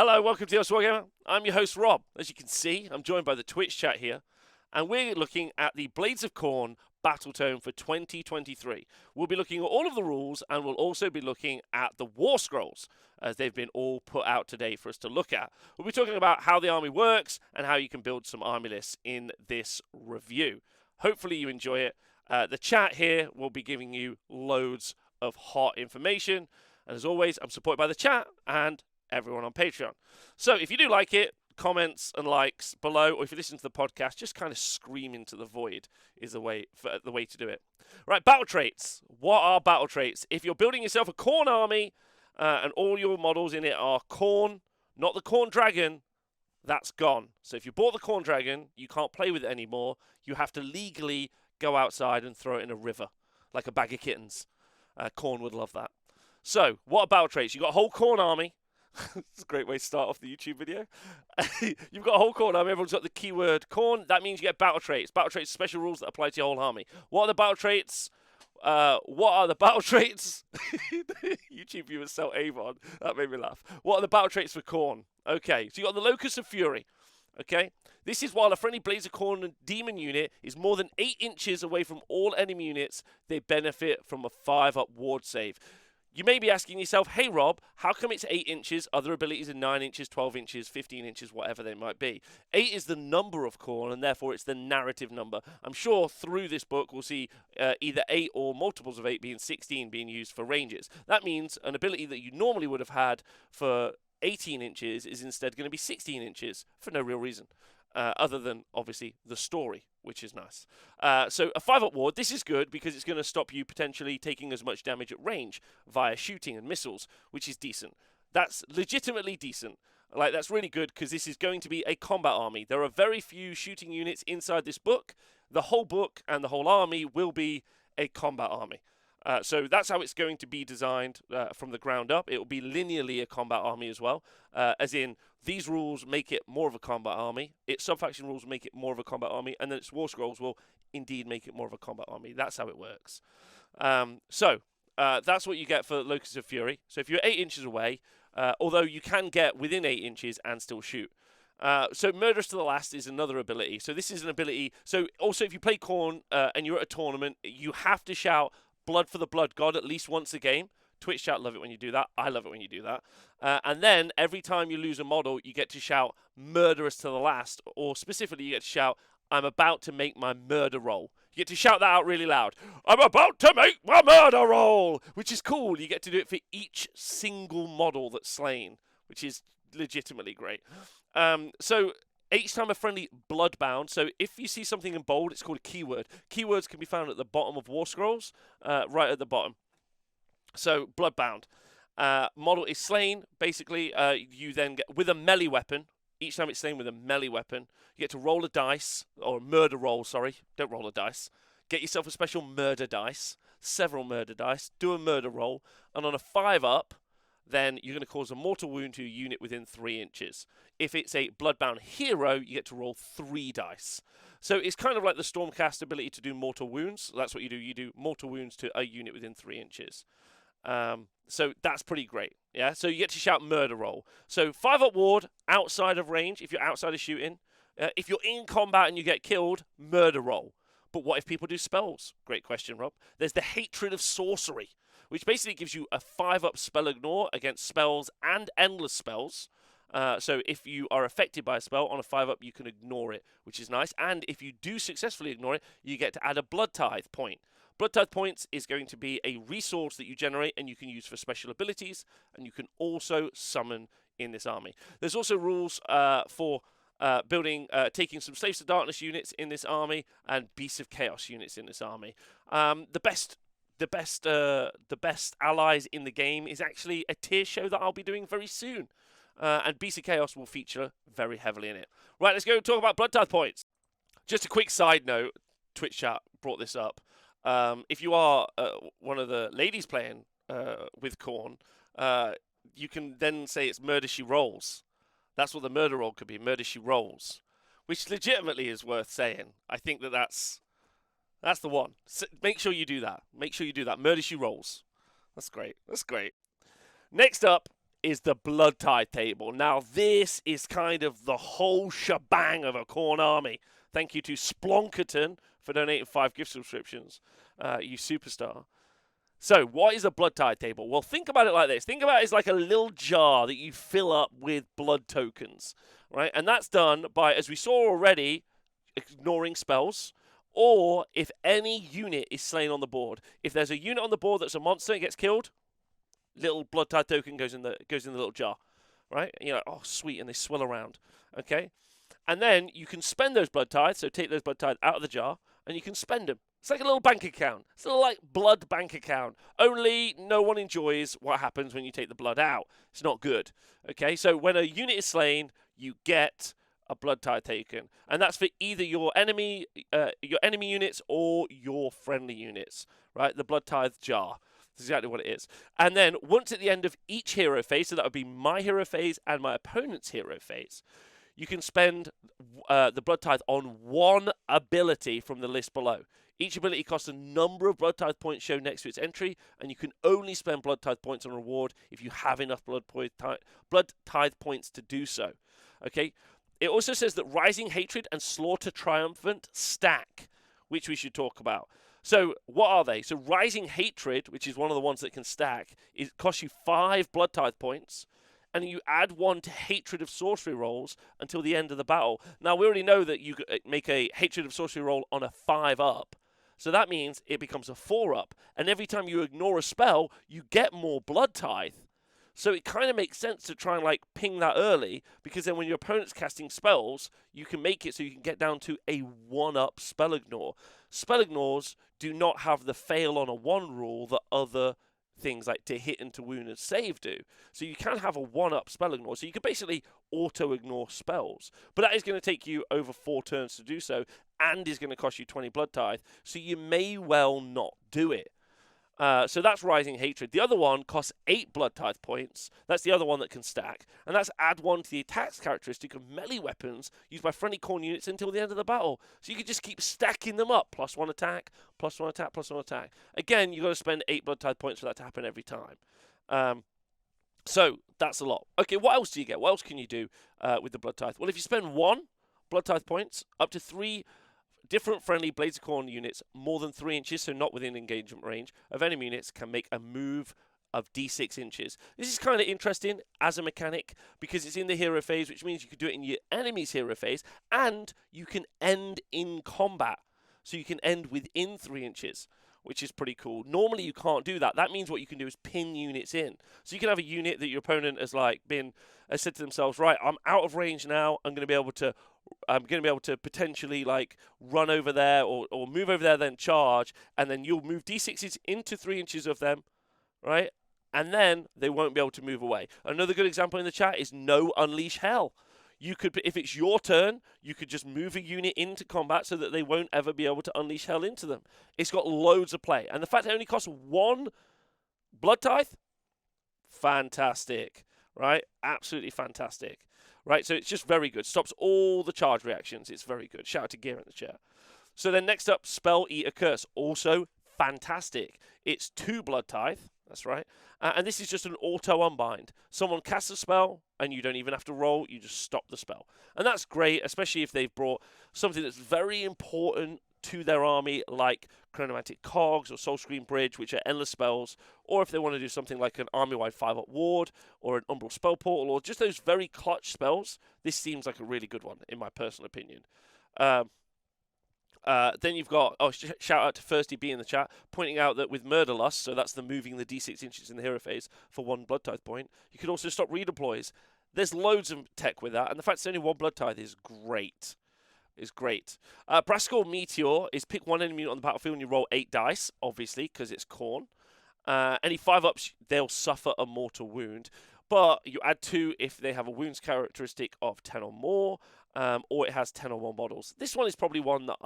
Hello, welcome to the Wargamer. I'm your host, Rob. As you can see, I'm joined by the Twitch chat here, and we're looking at the Blades of Khorne Battletome for 2023. We'll be looking at all of the rules, and we'll also be looking at the War Scrolls, as they've been all put out today for us to look at. We'll be talking about how the army works, and how you can build some army lists in this review. Hopefully you enjoy it. The chat here will be giving you loads of hot information, and as always, I'm supported by the chat, and everyone on Patreon. So if you do like it, comments and likes below, or if you listen to the podcast, just kind of scream into the void is the way to do it. Right, battle traits. What are battle traits? If you're building yourself a Khorne army and all your models in it are Khorne, not the Khorne dragon, that's gone. So if you bought the Khorne dragon, you can't play with it anymore. You have to legally go outside and throw it in a river, like a bag of kittens. Khorne would love that. So, what are battle traits? You've got a whole Khorne army. It's a great way to start off the YouTube video. You've got a whole Khorne army. Everyone's got the keyword Khorne. That means you get battle traits. Battle traits are special rules that apply to your whole army. What are the battle traits? YouTube viewers sell Avon. That made me laugh. What are the battle traits for Khorne? Okay, so you got the Locust of Fury. Okay, this is while a friendly Blades of Khorne demon unit is more than 8 inches away from all enemy units, they benefit from a 5-up ward save. You may be asking yourself, hey Rob, how come it's 8 inches? Other abilities are 9 inches, 12 inches, 15 inches, whatever they might be. 8 is the number of Khorne, and therefore it's the narrative number. I'm sure through this book we'll see either 8 or multiples of 8 being 16 being used for ranges. That means an ability that you normally would have had for 18 inches is instead going to be 16 inches for no real reason. Other than, obviously, the story, which is nice. So a 5-up ward, this is good because it's going to stop you potentially taking as much damage at range via shooting and missiles, which is decent. That's legitimately decent. Like, that's really good because this is going to be a combat army. There are very few shooting units inside this book. The whole book and the whole army will be a combat army. So that's how it's going to be designed from the ground up. It will be linearly a combat army as well, as in these rules make it more of a combat army. Its subfaction rules make it more of a combat army, and then its war scrolls will indeed make it more of a combat army. That's how it works. So that's what you get for Locust of Fury. So if you're 8 inches away, although you can get within 8 inches and still shoot. So Murderous to the Last is another ability. So this is an ability. So also if you play Khorne and you're at a tournament, you have to shout Blood for the Blood God at least once a game. Twitch chat love it when you do that. I love it when you do that. And then every time you lose a model, you get to shout Murderous to the Last, or specifically you get to shout, I'm about to make my murder roll. You get to shout that out really loud. I'm about to make my murder roll, which is cool. You get to do it for each single model that's slain, which is legitimately great. So each time a friendly bloodbound, so if you see something in bold, it's called a keyword. Keywords can be found at the bottom of War Scrolls, right at the bottom. So, bloodbound. Model is slain. Basically, you then get, with a melee weapon, each time it's slain with a melee weapon, you get to roll a dice, or a murder roll, sorry. Don't roll a dice. Get yourself a special murder dice, several murder dice, do a murder roll, and on a 5-up, then you're going to cause a mortal wound to a unit within 3 inches. If it's a bloodbound hero, you get to roll 3 dice. So it's kind of like the Stormcast ability to do mortal wounds. That's what you do. You do mortal wounds to a unit within 3 inches. So that's pretty great. Yeah. So you get to shout murder roll. So 5-up ward outside of range. If you're outside of shooting, if you're in combat and you get killed, murder roll. But what if people do spells? Great question, Rob. There's the Hatred of Sorcery, which basically gives you a 5-up spell ignore against spells and endless spells. So if you are affected by a spell on a 5-up, you can ignore it, which is nice. And if you do successfully ignore it, you get to add a Blood Tithe point. Blood Tithe points is going to be a resource that you generate and you can use for special abilities, and you can also summon in this army. There's also rules for taking some Slaves to Darkness units in this army and Beasts of Chaos units in this army. The best allies in the game is actually a tier show that I'll be doing very soon. And Beasts of Chaos will feature very heavily in it. Right, let's go talk about Blood Tithe points. Just a quick side note, Twitch chat brought this up. If you are one of the ladies playing with Khorne, you can then say it's Murder She Rolls. That's what the murder roll could be, Murder She Rolls, which legitimately is worth saying. I think that's the one. So make sure you do that. Make sure you do that. Murder She Rolls. That's great. That's great. Next up is the Blood Tithe table. Now, this is kind of the whole shebang of a Khorne army. Thank you to Splonkerton for donating 5 gift subscriptions. You superstar. So, what is a Blood Tithe table? Well, think about it like this. Think about it as like a little jar that you fill up with blood tokens, right? And that's done by, as we saw already, ignoring spells, or if any unit is slain on the board. If there's a unit on the board that's a monster and gets killed, little Blood Tithe token goes in the little jar, right? And you're like, oh, sweet, and they swirl around, okay? And then you can spend those Blood Tithes, so take those Blood Tithes out of the jar, and you can spend them. It's like a little bank account. It's a little like blood bank account. Only no one enjoys what happens when you take the blood out. It's not good. Okay, so when a unit is slain, you get a Blood Tithe token, and that's for either your enemy units or your friendly units. Right, the Blood Tithe jar. That's exactly what it is. And then once at the end of each hero phase, so that would be my hero phase and my opponent's hero phase, you can spend the Blood Tithe on one ability from the list below. Each ability costs a number of Blood Tithe points shown next to its entry, and you can only spend Blood Tithe points on reward if you have enough Blood Tithe points to do so. Okay. It also says that Rising Hatred and Slaughter Triumphant stack, which we should talk about. So what are they? So Rising Hatred, which is one of the ones that can stack, it costs you 5 Blood Tithe points, and you add 1 to Hatred of Sorcery rolls until the end of the battle. Now, we already know that you make a Hatred of Sorcery roll on a 5-up. So that means it becomes a 4-up. And every time you ignore a spell, you get more Blood Tithe. So it kind of makes sense to try and like ping that early, because then when your opponent's casting spells, you can make it so you can get down to a 1-up spell ignore. Spell ignores do not have the fail on a 1 rule that other things like to hit and to wound and save do. So you can have a 1-up spell ignore. So you can basically auto-ignore spells. But that is going to take you over 4 turns to do so, and is going to cost you 20 Blood Tithe. So you may well not do it. So that's Rising Hatred. The other one costs 8 Blood Tithe points. That's the other one that can stack. And that's add 1 to the attacks characteristic of melee weapons used by friendly Khorne units until the end of the battle. So you can just keep stacking them up. +1 attack, +1 attack, +1 attack. Again, you've got to spend 8 Blood Tithe points for that to happen every time. So that's a lot. Okay, what else do you get? What else can you do with the Blood Tithe? Well, if you spend 1 Blood Tithe points, up to 3 different friendly Blades of Khorne units more than 3 inches, so not within engagement range, of enemy units can make a move of d6 inches. This is kind of interesting as a mechanic because it's in the hero phase, which means you could do it in your enemy's hero phase, and you can end in combat. So you can end within 3 inches, which is pretty cool. Normally you can't do that. That means what you can do is pin units in. So you can have a unit that your opponent has said to themselves, right, I'm out of range now, I'm going to be able to potentially like run over there or move over there, then charge, and then you'll move d6s into 3 inches of them, right? And then they won't be able to move away. Another good example in the chat is no Unleash Hell. You could, if it's your turn, you could just move a unit into combat so that they won't ever be able to unleash hell into them. It's got loads of play. And the fact it only costs 1 Blood Tithe, fantastic, right? Absolutely fantastic, right? So it's just very good. Stops all the charge reactions. It's very good. Shout out to Gear in the chat. So then next up, Spell Eater Curse. Also fantastic. It's 2 Blood Tithe. That's right. And this is just an auto-unbind. Someone casts a spell, and you don't even have to roll. You just stop the spell. And that's great, especially if they've brought something that's very important to their army, like Chronomantic Cogs or Soulscreen Bridge, which are endless spells, or if they want to do something like an army-wide 5-up ward, or an Umbral Spell Portal, or just those very clutch spells, this seems like a really good one, in my personal opinion. Then you've got, shout out to Thirsty B in the chat, pointing out that with Murderlust, so that's the moving the d6 inches in the hero phase for 1 Blood Tithe point, you can also stop redeploys. There's loads of tech with that, and the fact it's only 1 Blood Tithe is great. Braskor Meteor is pick 1 enemy unit on the battlefield and you roll 8 dice, obviously, because it's Khorne. Any 5-ups, they'll suffer a mortal wound, but you add 2 if they have a wounds characteristic of 10 or more, or it has 10 or more models. This one is probably one that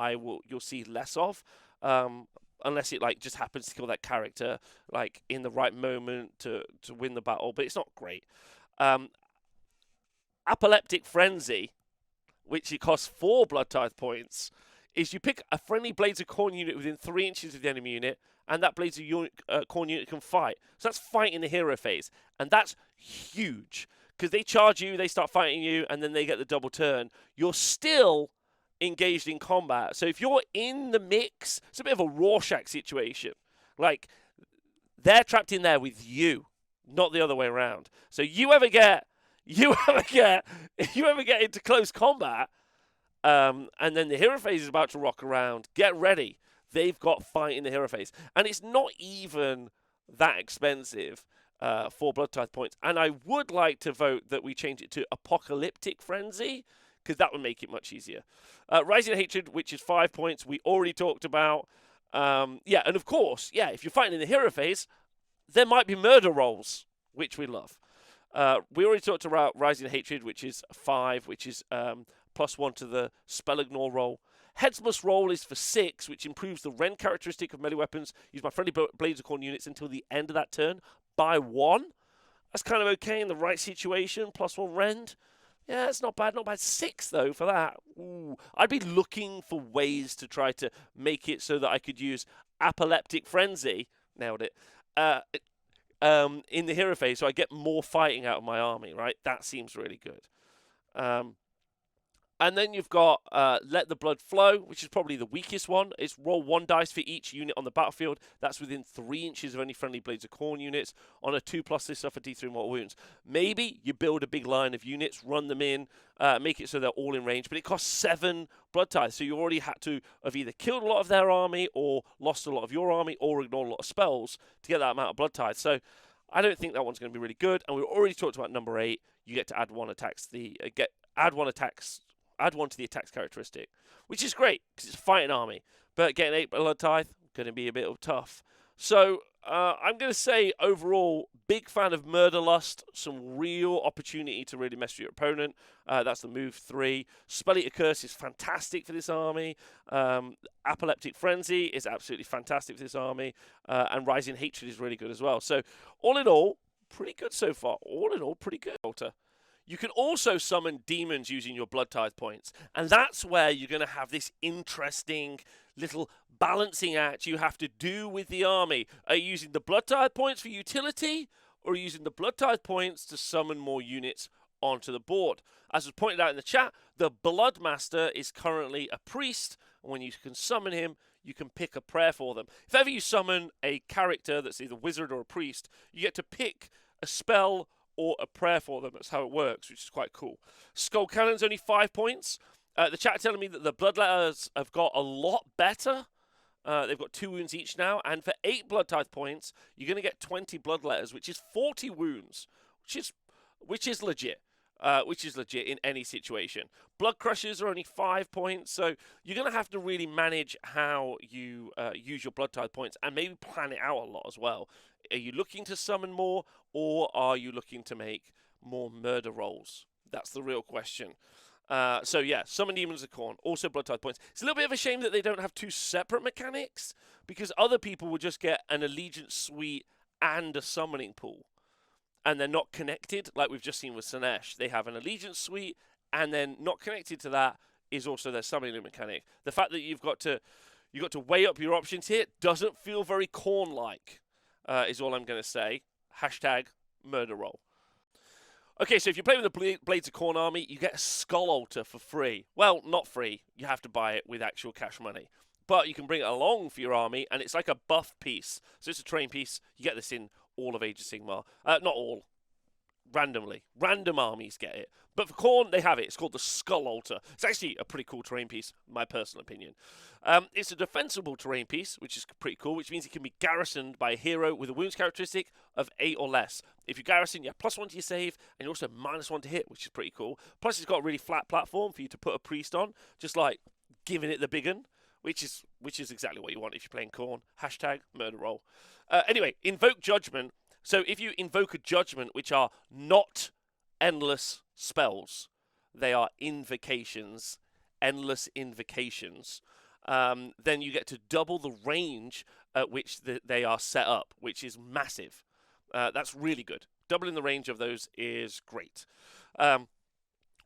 you'll see less of, unless it like just happens to kill that character like in the right moment to win the battle, but it's not great. Epileptic Frenzy, which it costs 4 Blood Tithe points, is you pick a friendly Blades of Khorne unit within 3 inches of the enemy unit, and that Blades of Khorne unit can fight. So that's fighting the hero phase, and that's huge because they charge you, they start fighting you, and then they get the double turn. You're still engaged in combat. So if you're in the mix, it's a bit of a Rorschach situation. Like, they're trapped in there with you, not the other way around. So if you ever get into close combat, and then the hero phase is about to rock around, get ready. They've got fight in the hero phase. And it's not even that expensive for Blood Tithe points. And I would like to vote that we change it to Apocalyptic Frenzy, because that would make it much easier. Rising Hatred, which is 5 points, we already talked about. Yeah, and of course, yeah, if you're fighting in the hero phase, there might be murder rolls, which we love. We already talked about Rising Hatred, which is 5, which is +1 to the spell ignore roll. Heads must roll is for 6, which improves the rend characteristic of melee weapons. Use my friendly Blades of Khorne units until the end of that turn by 1. That's kind of okay in the right situation. +1 rend. Yeah, it's not bad. Not bad. 6, though, for that. Ooh. I'd be looking for ways to try to make it so that I could use Apocalyptic Frenzy. Nailed it. In the hero phase, so I get more fighting out of my army, right? That seems really good. And then you've got Let the Blood Flow, which is probably the weakest one. It's roll 1 dice for each unit on the battlefield. That's within 3 inches of any friendly Blades of Khorne units. On a 2+, they suffer D3 mortal wounds. Maybe you build a big line of units, run them in, make it so they're all in range, but it costs 7 blood tithes. So you already had to have either killed a lot of their army or lost a lot of your army or ignored a lot of spells to get that amount of blood tithes. So I don't think that one's going to be really good. And we already talked about number 8. You get to add 1 attacks. Add 1 to the attacks characteristic, which is great because it's a fighting army. But getting 8 blood tithe going to be a bit tough. So I'm going to say overall, big fan of Murder Lust. Some real opportunity to really mess with your opponent. That's the move 3. Spell Eater Curse is fantastic for this army. Apocalyptic Frenzy is absolutely fantastic for this army. And Rising Hatred is really good as well. So all in all, pretty good so far. All in all, pretty good. You can also summon demons using your Blood Tithe points. And that's where you're going to have this interesting little balancing act you have to do with the army. Are you using the Blood Tithe points for utility, or are you using the Blood Tithe points to summon more units onto the board? As was pointed out in the chat, the Bloodmaster is currently a priest, and when you can summon him, you can pick a prayer for them. If ever you summon a character that's either a wizard or a priest, you get to pick a spell or a prayer for them. That's how it works, which is quite cool. Skull Cannon's only 5 points. The chat telling me that the Bloodletters have got a lot better. They've got 2 wounds each now, and for 8 Blood Tithe points, you're going to get 20 Bloodletters, which is 40 wounds, which is legit. Which is legit in any situation. Blood Crushers are only 5 points, so you're going to have to really manage how you use your Blood Tithe points and maybe plan it out a lot as well. Are you looking to summon more, or are you looking to make more murder rolls? That's the real question. So yeah, Summon Demons of Khorne, also Blood Tithe points. It's a little bit of a shame that they don't have 2 separate mechanics, because other people will just get an Allegiance Suite and a Summoning Pool. And they're not connected, like we've just seen with Slaanesh. They have an Allegiance Suite, and then not connected to that is also their summoning mechanic. The fact that you've got to weigh up your options here doesn't feel very Khorne-like, is all I'm going to say. Hashtag murder roll. Okay, so if you play with the Blades of Khorne army, you get a Skull Altar for free. Well, not free. You have to buy it with actual cash money. But you can bring it along for your army, and it's like a buff piece. So it's a terrain piece. You get this in all of Age of Sigmar. Not all. Randomly. Random armies get it. But for Khorne, they have it. It's called the Skull Altar. It's actually a pretty cool terrain piece, my personal opinion. It's a defensible terrain piece, which is pretty cool, which means it can be garrisoned by a hero with a wounds characteristic of 8 or less. If you garrison, you have +1 to your save, and you also -1 to hit, which is pretty cool. Plus, it's got a really flat platform for you to put a priest on, just like giving it the big un, which is exactly what you want if you're playing Khorne. Hashtag murder roll. Anyway, Invoke Judgment. So if you invoke a judgment, which are not endless spells, they are invocations, endless invocations, then you get to double the range at which they are set up, which is massive. That's really good. Doubling the range of those is great.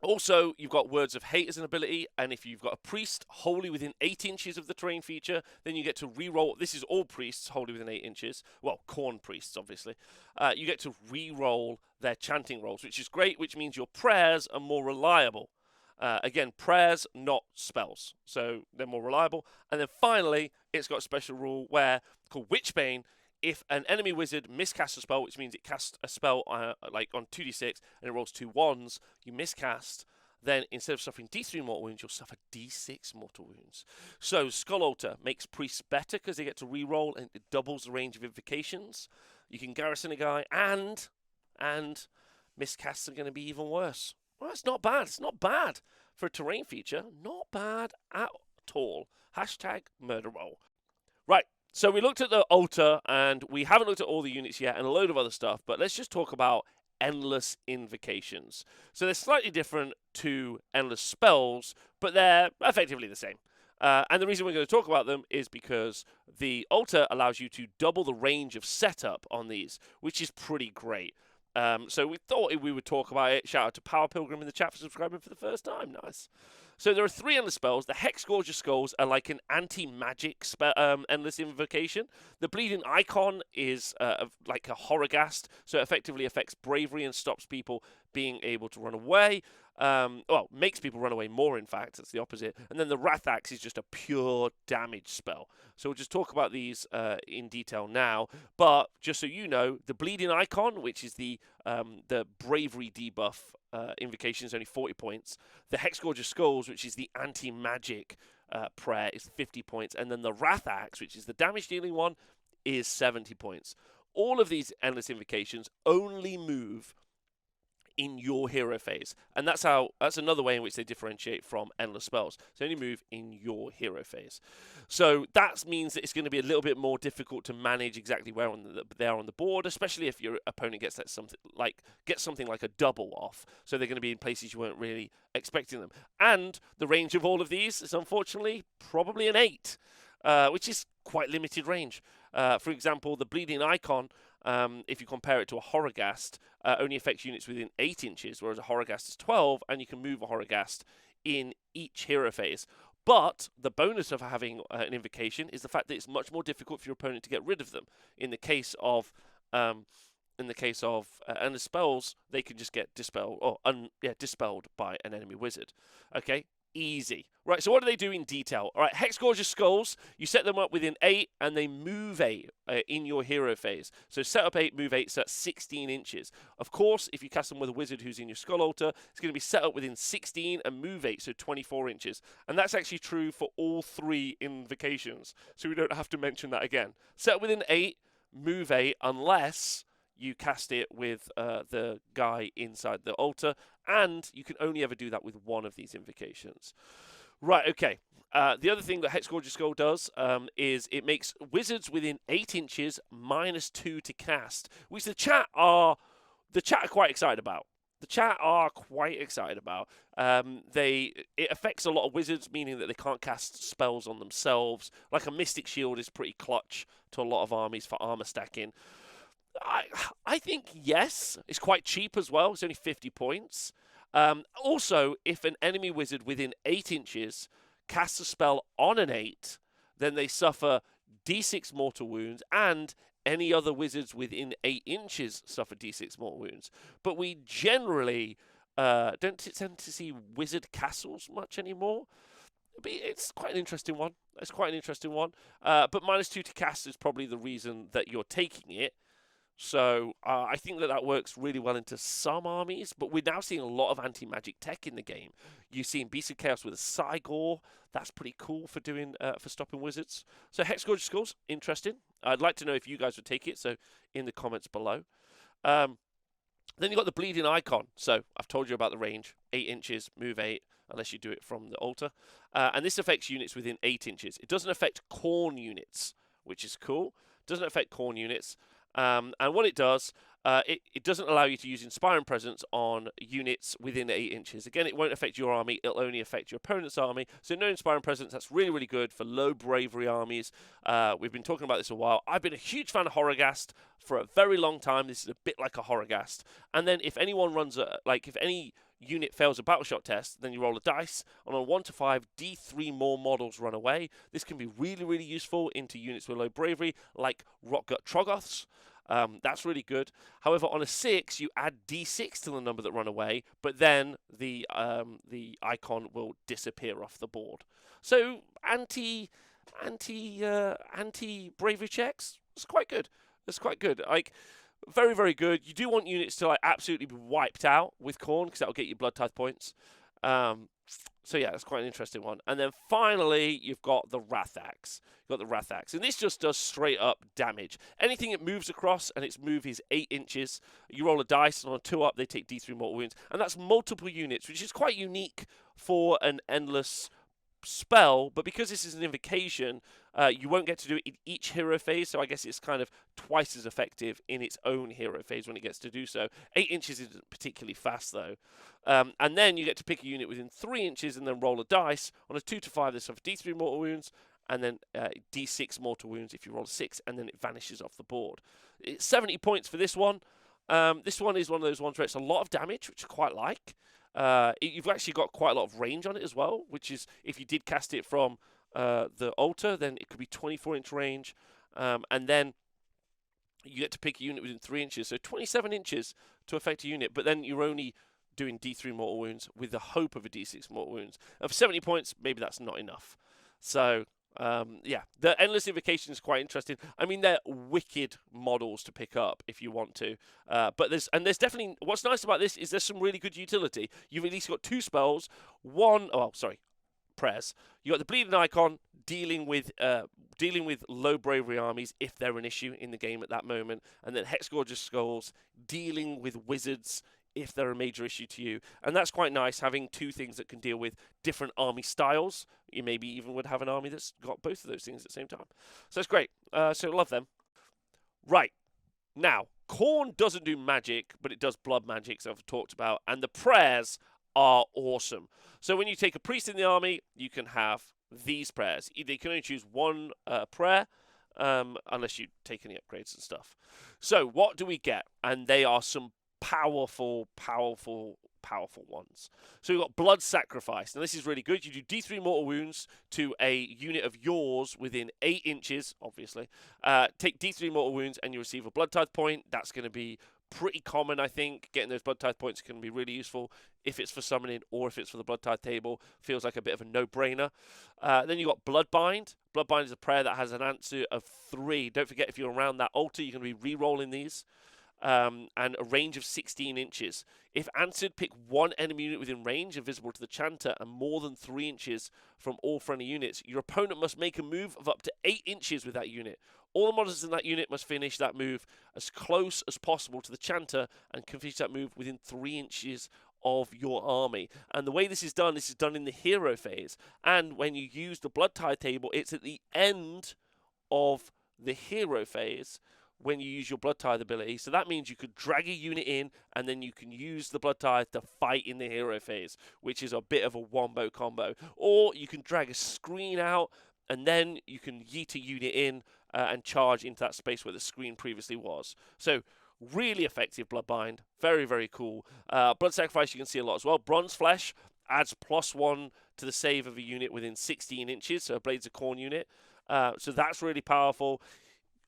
Also, you've got Words of Hate as an ability, and if you've got a priest wholly within 8 inches of the terrain feature, then you get to re-roll. This is all priests wholly within 8 inches. Well, Khorne priests, obviously. You get to re-roll their chanting rolls, which is great, which means your prayers are more reliable. Again, prayers, not spells. So they're more reliable. And then finally, it's got a special rule called Witchbane. If an enemy wizard miscasts a spell, which means it casts a spell like on 2d6 and it rolls 2 1s, you miscast, then instead of suffering d3 mortal wounds, you'll suffer d6 mortal wounds. So Skull Altar makes priests better because they get to reroll and it doubles the range of invocations. You can garrison a guy and miscasts are going to be even worse. Well, it's not bad. It's not bad for a terrain feature. Not bad at all. Hashtag murder roll. Right. So we looked at the altar, and we haven't looked at all the units yet, and a load of other stuff, but let's just talk about endless invocations. So they're slightly different to endless spells, but they're effectively the same. And the reason we're going to talk about them is because the altar allows you to double the range of setup on these, which is pretty great. So we thought we would talk about it. Shout out to Power Pilgrim in the chat for subscribing for the first time. Nice. So there are 3 endless spells. The Hexgorger Skulls are like an anti-magic endless invocation. The Bleeding Icon is like a Horrorghast, so it effectively affects bravery and stops people being able to run away. Well, makes people run away more, in fact. It's the opposite. And then the Wrathax is just a pure damage spell. So we'll just talk about these in detail now. But just so you know, the Bleeding Icon, which is the bravery debuff invocation, is only 40 points. The Hexgorger Skulls, which is the anti-magic prayer, is 50 points. And then the Wrathax, which is the damage-dealing one, is 70 points. All of these endless invocations only move in your hero phase, and that's another way in which they differentiate from endless spells. They only move in your hero phase, so that means that it's going to be a little bit more difficult to manage exactly where they are on the board, especially if your opponent gets something like a double off. So they're going to be in places you weren't really expecting them, and the range of all of these is unfortunately probably an 8, which is quite limited range. For example, the Bleeding Icon, if you compare it to a Horrorghast, only affects units within 8 inches, whereas a Horrorghast is 12, and you can move a Horrorghast in each hero phase. But the bonus of having an invocation is the fact that it's much more difficult for your opponent to get rid of them. In the case of endless spells, they can just get dispelled by an enemy wizard. Okay. Easy. Right, so what do they do in detail? All right, Hexgorger Skulls, you set them up within 8, and they move 8 in your hero phase. So set up 8, move 8, so that's 16 inches. Of course, if you cast them with a wizard who's in your Skull Altar, it's going to be set up within 16 and move 8, so 24 inches. And that's actually true for all 3 invocations, so we don't have to mention that again. Set up within 8, move 8, unless you cast it with the guy inside the altar, and you can only ever do that with one of these invocations. Right, okay. The other thing that Hexgorger Skull does is it makes wizards within 8 inches -2 to cast, which the chat are quite excited about. It affects a lot of wizards, meaning that they can't cast spells on themselves. Like a Mystic Shield is pretty clutch to a lot of armies for armor stacking. I think yes. It's quite cheap as well. It's only 50 points. Also, if an enemy wizard within 8 inches casts a spell on an 8, then they suffer d6 mortal wounds, and any other wizards within 8 inches suffer d6 mortal wounds. But we generally don't tend to see wizard castles much anymore. It's quite an interesting one. But -2 to cast is probably the reason that you're taking it. So I think that works really well into some armies, but we're now seeing a lot of anti-magic tech in the game. You're seeing Beast of Chaos with a Cygor. That's pretty cool for doing for stopping wizards. So Hexgorger Skulls, interesting. I'd like to know if you guys would take it, so in the comments below. Then you've got the Bleeding Icon. So I've told you about the range. 8 inches, move 8, unless you do it from the altar. And this affects units within 8 inches. It doesn't affect Khorne units, which is cool. It doesn't affect Khorne units. And what it does, it doesn't allow you to use Inspiring Presence on units within 8 inches. Again, it won't affect your army. It'll only affect your opponent's army. So no Inspiring Presence. That's really, really good for low bravery armies. We've been talking about this a while. I've been a huge fan of Horrorghast for a very long time. This is a bit like a Horrorghast. And then if anyone runs, if any unit fails a battle shot test, then you roll a dice. And on 1 to 5, D3 more models run away. This can be really, really useful into units with low bravery, like Rotgut Troggoths. That's really good. However, on a 6, you add D6 to the number that run away, but then the icon will disappear off the board. So anti bravery checks. It's quite good. It's quite good. Like, very, very good. You do want units to like absolutely be wiped out with Khorne because that'll get you blood tithe points. So yeah, that's quite an interesting one. And then finally, you've got the Wrathax. You've got the Wrathax, and this just does straight up damage. Anything it moves across, and its move is 8 inches. You roll a dice, and on a 2-up, they take D3 mortal wounds, and that's multiple units, which is quite unique for an endless spell. But because this is an invocation, you won't get to do it in each hero phase, so I guess it's kind of twice as effective in its own hero phase when it gets to do so. 8 inches isn't particularly fast, though. And then you get to pick a unit within 3 inches and then roll a dice. On a 2 to 5, they suffer D3 mortal wounds, and then D6 mortal wounds if you roll a 6, and then it vanishes off the board. It's 70 points for this one. This one is one of those ones where it's a lot of damage, which I quite like. You've actually got quite a lot of range on it as well, which is, if you did cast it from the altar, then it could be 24-inch range, and then you get to pick a unit within 3 inches, so 27 inches to affect a unit, but then you're only doing D3 mortal wounds with the hope of a D6 mortal wounds. And for 70 points, maybe that's not enough. So, yeah, the Endless Invocation is quite interesting. I mean, they're wicked models to pick up if you want to. But there's definitely, what's nice about this is there's some really good utility. You've at least got 2 spells. Prayers. You got the Bleeding Icon dealing with low bravery armies if they're an issue in the game at that moment, and then Hexgorgeous Skulls dealing with wizards if they're a major issue to you. And that's quite nice, having 2 things that can deal with different army styles. You maybe even would have an army that's got both of those things at the same time. So it's great. So love them. Right. Now, Khorne doesn't do magic, but it does blood magic, so I've talked about. And the prayers are awesome. So when you take a priest in the army, you can have these prayers. You can only choose one prayer, unless you take any upgrades and stuff. So what do we get? And they are some powerful ones. So we've got Blood Sacrifice. Now this is really good. You do D3 mortal wounds to a unit of yours within 8 inches, obviously. Take D3 mortal wounds and you receive a Blood Tithe point. That's going to be pretty common, I think. Getting those Blood Tithe points can be really useful if it's for summoning or if it's for the Blood Tithe table. Feels like a bit of a no-brainer. Then you've got Bloodbind. Bloodbind is a prayer that has an answer of 3. Don't forget, if you're around that altar, you're going to be re-rolling these. And a range of 16 inches. If answered, pick 1 enemy unit within range and visible to the chanter and more than 3 inches from all friendly units. Your opponent must make a move of up to 8 inches with that unit. All the models in that unit must finish that move as close as possible to the chanter and can finish that move within 3 inches of your army. And the way this is done in the hero phase. And when you use the Blood Tithe table, it's at the end of the hero phase when you use your Blood Tithe ability. So that means you could drag a unit in and then you can use the Blood Tithe to fight in the hero phase, which is a bit of a wombo combo. Or you can drag a screen out and then you can yeet a unit in and charge into that space where the screen previously was. So really effective Bloodbind. Very, very cool. Blood Sacrifice you can see a lot as well. Bronze Flesh adds +1 to the save of a unit within 16 inches, so a Blades of Khorne unit. So that's really powerful.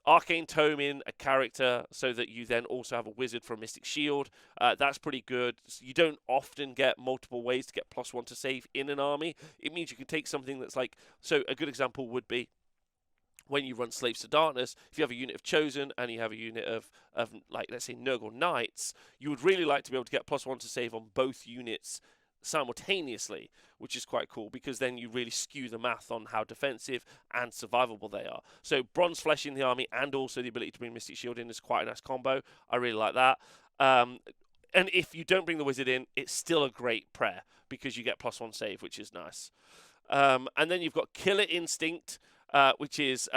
Arcane Tome in a character so that you then also have a wizard for a Mystic Shield. That's pretty good. So you don't often get multiple ways to get +1 to save in an army. It means you can take something that's like... So a good example would be when you run Slaves to Darkness. If you have a unit of Chosen and you have a unit of like, let's say, Nurgle Knights, you would really like to be able to get +1 to save on both units simultaneously, which is quite cool because then you really skew the math on how defensive and survivable they are. So Bronze Flesh in the army and also the ability to bring Mystic Shield in is quite a nice combo. I really like that. And if you don't bring the wizard in, it's still a great prayer because you get +1 save, which is nice. And then you've got Killer Instinct, which is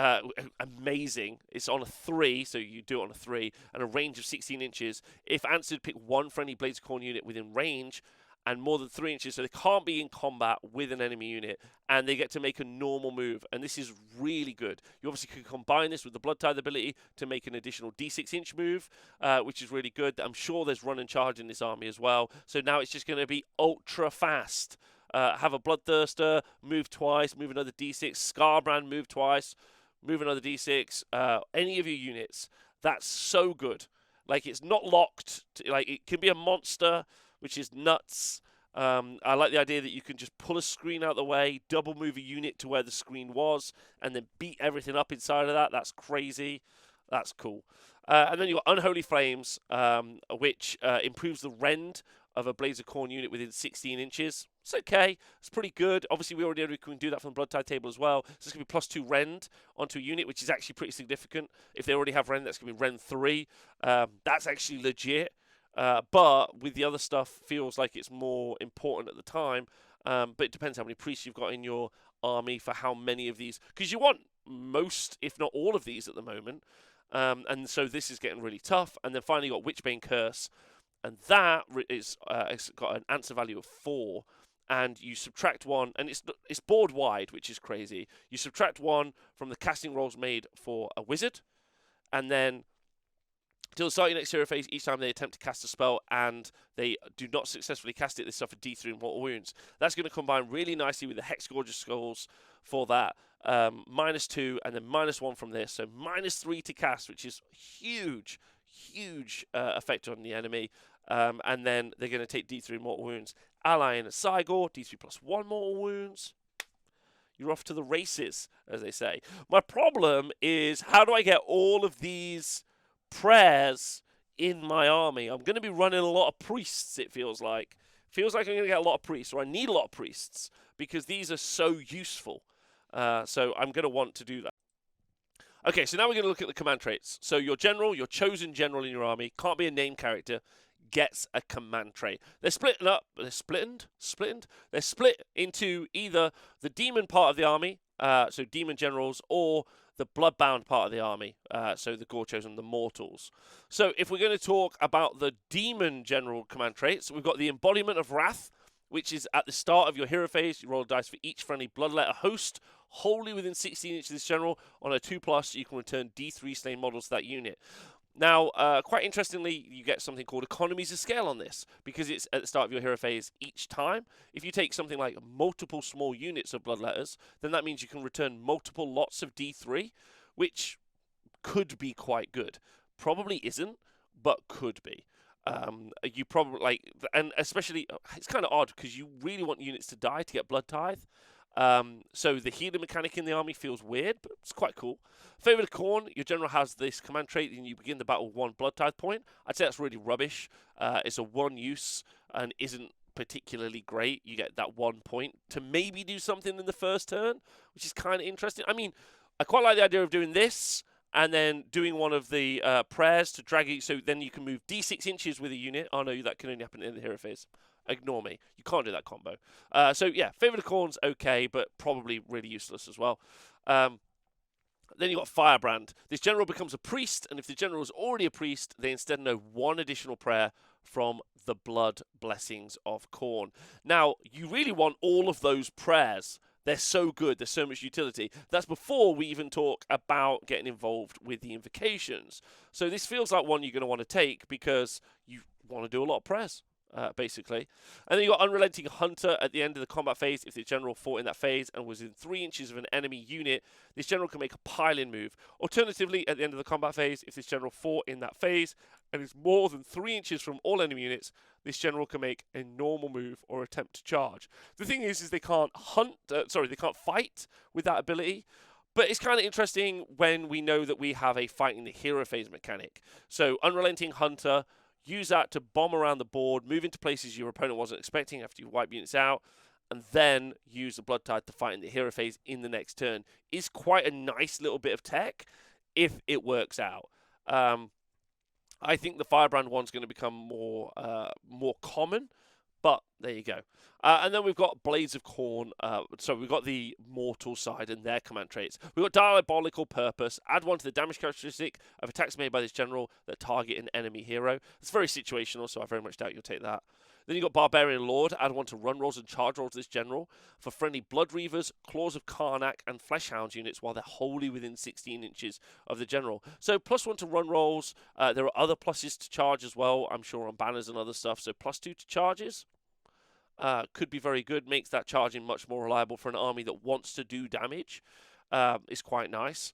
amazing. It's on a 3, so you do it on a 3, and a range of 16 inches. If answered, pick 1 friendly Blades of Khorne unit within range and more than 3 inches, so they can't be in combat with an enemy unit, and they get to make a normal move, and this is really good. You obviously can combine this with the Blood Tithe ability to make an additional D6-inch move, which is really good. I'm sure there's run and charge in this army as well, so now it's just going to be ultra fast. Have a Bloodthirster, move twice, move another D6, Scarbrand, move twice, move another D6, any of your units. That's so good. Like, it's not locked. Like, it can be a monster, which is nuts. I like the idea that you can just pull a screen out of the way, double move a unit to where the screen was, and then beat everything up inside of that. That's crazy. That's cool. And then you've got Unholy Flames, which improves the rend of a Blaze of Khorne unit within 16 inches. It's okay. It's pretty good. Obviously, we already know we can do that from the Blood Tithe table as well. So it's going to be +2 rend onto a unit, which is actually pretty significant. If they already have rend, that's going to be rend 3. That's actually legit. But with the other stuff, feels like it's more important at the time. But it depends how many priests you've got in your army for how many of these. Because you want most, if not all of these at the moment. And so this is getting really tough. And then finally you got Witchbane Curse. And that is it's got an answer value of 4. And you subtract 1, and it's board wide, which is crazy. You subtract 1 from the casting rolls made for a wizard, and then till the start of your next hero phase, each time they attempt to cast a spell and they do not successfully cast it, they suffer D3 in mortal wounds. That's going to combine really nicely with the Hex Gorgeous Skulls for that. -2 and then -1 from this, so -3 to cast, which is huge effect on the enemy. And then they're going to take D3 mortal wounds. Ally in a Cygor, D3 +1 mortal wounds. You're off to the races, as they say. My problem is, how do I get all of these prayers in my army? I'm going to be running a lot of priests, it feels like. Feels like I'm going to get a lot of priests, or I need a lot of priests, because these are so useful. So I'm going to want to do that. Okay, so now we're going to look at the command traits. So your general, your chosen general in your army, can't be a named character, gets a command trait. They're splitting up. They're splitted. They're split into either the demon part of the army, so demon generals, or the bloodbound part of the army, so the gore chosen, the mortals. So if we're going to talk about the demon general command traits, we've got the embodiment of wrath, which is at the start of your hero phase. You roll a dice for each friendly bloodletter host wholly within 16 inches of this general. On a 2+, you can return D3 slain models to that unit. Now, quite interestingly, you get something called economies of scale on this, because it's at the start of your hero phase each time. If you take something like multiple small units of bloodletters, then that means you can return multiple lots of D3, which could be quite good. Probably isn't, but could be. You probably, and especially, it's kind of odd, because you really want units to die to get Blood Tithe. So the healing mechanic in the army feels weird, but it's quite cool. Favourite of Khorne, your general has this command trait, and you begin the battle with 1 Blood Tithe point. I'd say that's really rubbish. It's a 1 use and isn't particularly great. You get that 1 point to maybe do something in the first turn, which is kind of interesting. I mean, I quite like the idea of doing this and then doing one of the prayers to drag you, so then you can move D6 inches with a unit. Oh no, that can only happen in the hero phase. Ignore me. You can't do that combo. So yeah, Favourite of Khorne's okay, but probably really useless as well. Then you've got Firebrand. This general becomes a priest, and if the general is already a priest, they instead know 1 additional prayer from the blood blessings of Khorne. Now, you really want all of those prayers. They're so good. There's so much utility. That's before we even talk about getting involved with the invocations. So this feels like one you're going to want to take, because you want to do a lot of prayers. Basically. And then you got Unrelenting Hunter at the end of the combat phase. If the general fought in that phase and was in 3 inches of an enemy unit, this general can make a pile-in move. Alternatively, at the end of the combat phase, if this general fought in that phase and is more than 3 inches from all enemy units, this general can make a normal move or attempt to charge. The thing is they can't they can't fight with that ability. But it's kind of interesting when we know that we have a fighting the hero phase mechanic. So Unrelenting Hunter, use that to bomb around the board, move into places your opponent wasn't expecting after you wipe units out, and then use the Blood Tithe to fight in the hero phase in the next turn. Is quite a nice little bit of tech if it works out. I think the Firebrand one's going to become more common, but There you go. And then we've got Blades of Khorne. So we've got the mortal side and their command traits. We've got Diabolical Purpose. Add 1 to the damage characteristic of attacks made by this general that target an enemy hero. It's very situational, so I very much doubt you'll take that. Then you've got Barbarian Lord. Add 1 to run rolls and charge rolls to this general for friendly Blood Reavers, Claws of Karnak, and Fleshound units while they're wholly within 16 inches of the general. So +1 to run rolls. There are other pluses to charge as well, I'm sure, on banners and other stuff. So +2 to charges. Could be very good, makes that charging much more reliable for an army that wants to do damage. It's quite nice.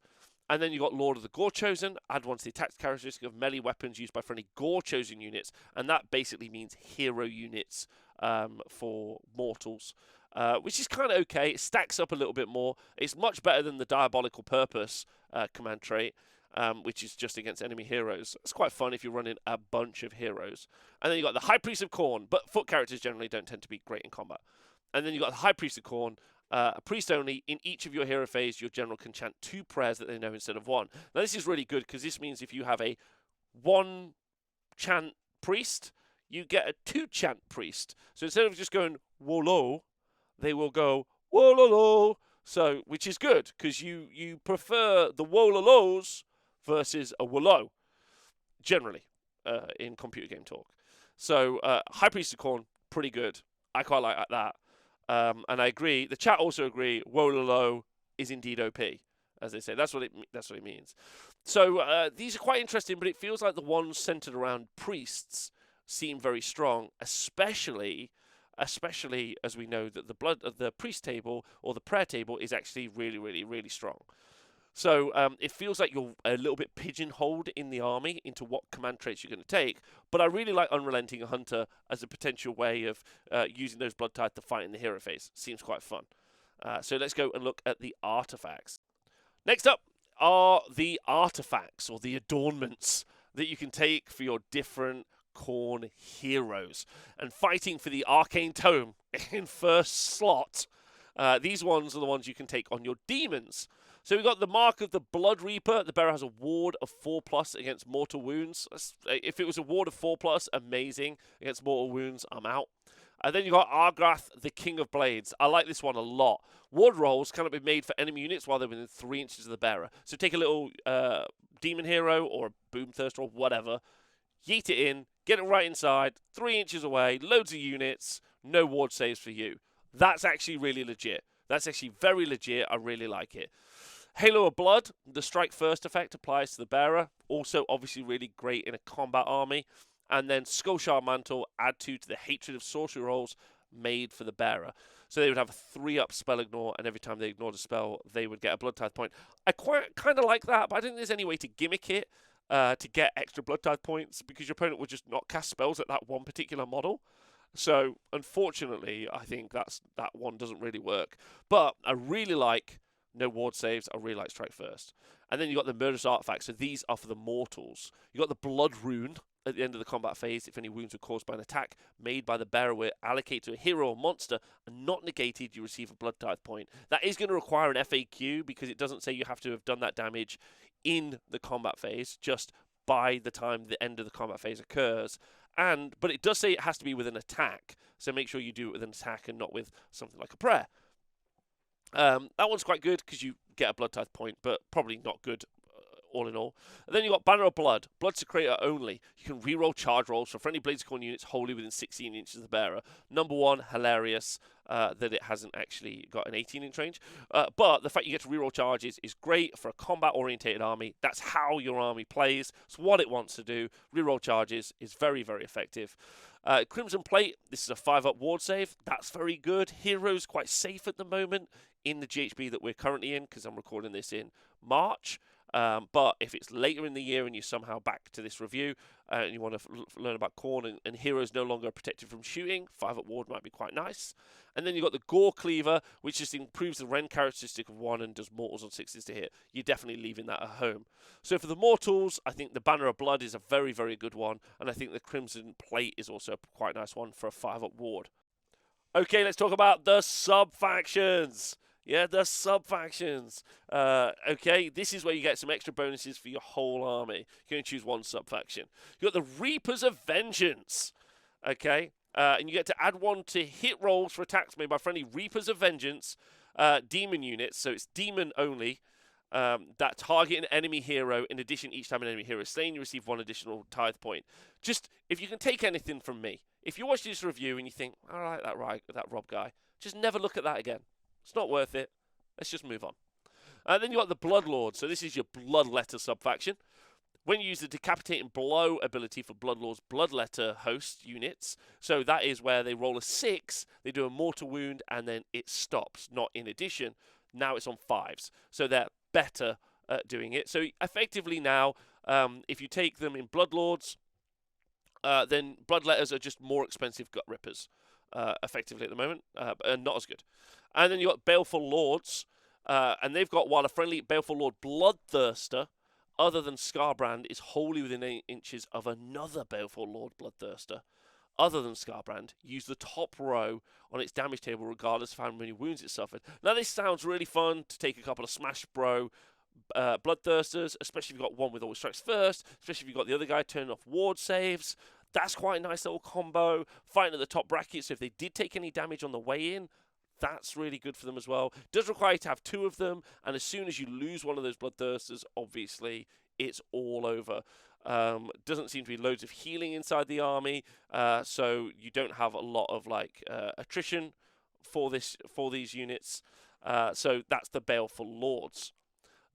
And then you've got Lord of the Gore-Chosen. Add 1 to the attack characteristic of melee weapons used by friendly Gore-Chosen units. And that basically means hero units for mortals, which is kind of okay. It stacks up a little bit more. It's much better than the Diabolical Purpose command trait, which is just against enemy heroes. It's quite fun if you're running a bunch of heroes. And then you've got the High Priest of Khorne, but foot characters generally don't tend to be great in combat. And then you've got the High Priest of Khorne, a priest only. In each of your hero phase, your general can chant 2 prayers that they know instead of 1. Now this is really good because this means if you have a 1 chant priest, you get a 2 chant priest. So instead of just going wolo, they will go wololo. So, which is good because you prefer the wololos versus a wolo, generally, in computer game talk. So, High Priest of Khorne, pretty good. I quite like that. And I agree. The chat also agree. Wololo is indeed OP, as they say. That's what it means. So these are quite interesting, but it feels like the ones centered around priests seem very strong, especially as we know that the priest table or the prayer table is actually really, really, really strong. So it feels like you're a little bit pigeonholed in the army into what command traits you're going to take. But I really like Unrelenting Hunter as a potential way of using those Blood Tithe to fight in the hero phase. Seems quite fun. So let's go and look at the artifacts. Next up are the artifacts or the adornments that you can take for your different Khorne heroes. And fighting for the Arcane Tome in first slot, these ones are the ones you can take on your demons. So we've got the Mark of the Blood Reaper. The bearer has a ward of 4+ against mortal wounds. If it was a ward of 4+, amazing. Against mortal wounds, I'm out. And then you've got Argrath, the King of Blades. I like this one a lot. Ward rolls cannot be made for enemy units while they're within 3 inches of the bearer. So take a little demon hero or a Boomthirster or whatever, yeet it in, get it right inside, 3 inches away, loads of units, no ward saves for you. That's actually really legit. That's actually very legit. I really like it. Halo of Blood, the strike first effect applies to the bearer. Also, obviously, really great in a combat army. And then Skullshard Mantle, add 2 to the Hatred of Sorcery rolls made for the bearer. So they would have a 3-up spell ignore, and every time they ignored a spell, they would get a Blood Tithe point. I kind of like that, but I don't think there's any way to gimmick it to get extra Blood Tithe points, because your opponent would just not cast spells at that one particular model. So, unfortunately, I think that one doesn't really work. But I really like no ward saves. I really like strike first. And then you've got the murderous artifacts. So these are for the mortals. You've got the blood rune at the end of the combat phase. If any wounds were caused by an attack made by the bearer were allocated to a hero or monster and not negated, you receive a Blood Tithe point. That is going to require an FAQ because it doesn't say you have to have done that damage in the combat phase, just by the time the end of the combat phase occurs. But it does say it has to be with an attack. So make sure you do it with an attack and not with something like a prayer. That one's quite good because you get a Blood Tithe point, but probably not good all in all. And then you've got Banner of Blood, Blood Secretor only. You can reroll charge rolls for friendly Blades of Khorne units wholly within 16 inches of the bearer. Number one, hilarious that it hasn't actually got an 18-inch range. But the fact you get to reroll charges is great for a combat-orientated army. That's how your army plays. It's what it wants to do. Reroll charges is very, very effective. Crimson Plate, this is a 5-up ward save. That's very good. Hero's quite safe at the moment in the GHB that we're currently in, because I'm recording this in March. But if it's later in the year and you're somehow back to this review and you want to learn about Khorne and heroes no longer protected from shooting, 5-up ward might be quite nice. And then you've got the Gore Cleaver, which just improves the rend characteristic of 1 and does mortals on 6s to hit. You're definitely leaving that at home. So for the mortals, I think the Banner of Blood is a very, very good one. And I think the Crimson Plate is also a quite nice one for a 5-up ward. Okay, let's talk about the Subfactions. Yeah, the Subfactions. Okay, this is where you get some extra bonuses for your whole army. You can choose one Subfaction. You've got the Reapers of Vengeance. Okay, and you get to add 1 to hit rolls for attacks made by friendly Reapers of Vengeance demon units. So it's demon only. That target an enemy hero. In addition, each time an enemy hero is slain, you receive 1 additional tithe point. Just, if you can take anything from me, if you watch this review and you think, all right, that Rob guy, just never look at that again. It's not worth it. Let's just move on. Then you got the Bloodlord. So this is your Bloodletter subfaction. When you use the Decapitating Blow ability for Bloodlord's Bloodletter host units, so that is where they roll a 6, they do a mortal wound, and then it stops. Not in addition. Now it's on 5s. So they're better at doing it. So effectively now, if you take them in Bloodlords, then Bloodletters are just more expensive Gut Rippers, effectively at the moment, but not as good. And then you got Baleful Lords, and they've got, while a friendly Baleful Lord Bloodthirster, other than Scarbrand, is wholly within 8 inches of another Baleful Lord Bloodthirster, other than Scarbrand, use the top row on its damage table regardless of how many wounds it suffered. Now this sounds really fun to take a couple of Smash Bro Bloodthirsters, especially if you've got one with always strikes first, especially if you've got the other guy turning off ward saves. That's quite a nice little combo. Fighting at the top bracket, so if they did take any damage on the way in, that's really good for them as well. Does require you to have 2 of them, and as soon as you lose one of those Bloodthirsters, obviously, it's all over. Doesn't seem to be loads of healing inside the army, so you don't have a lot of attrition for these units. So that's the Baleful Lords.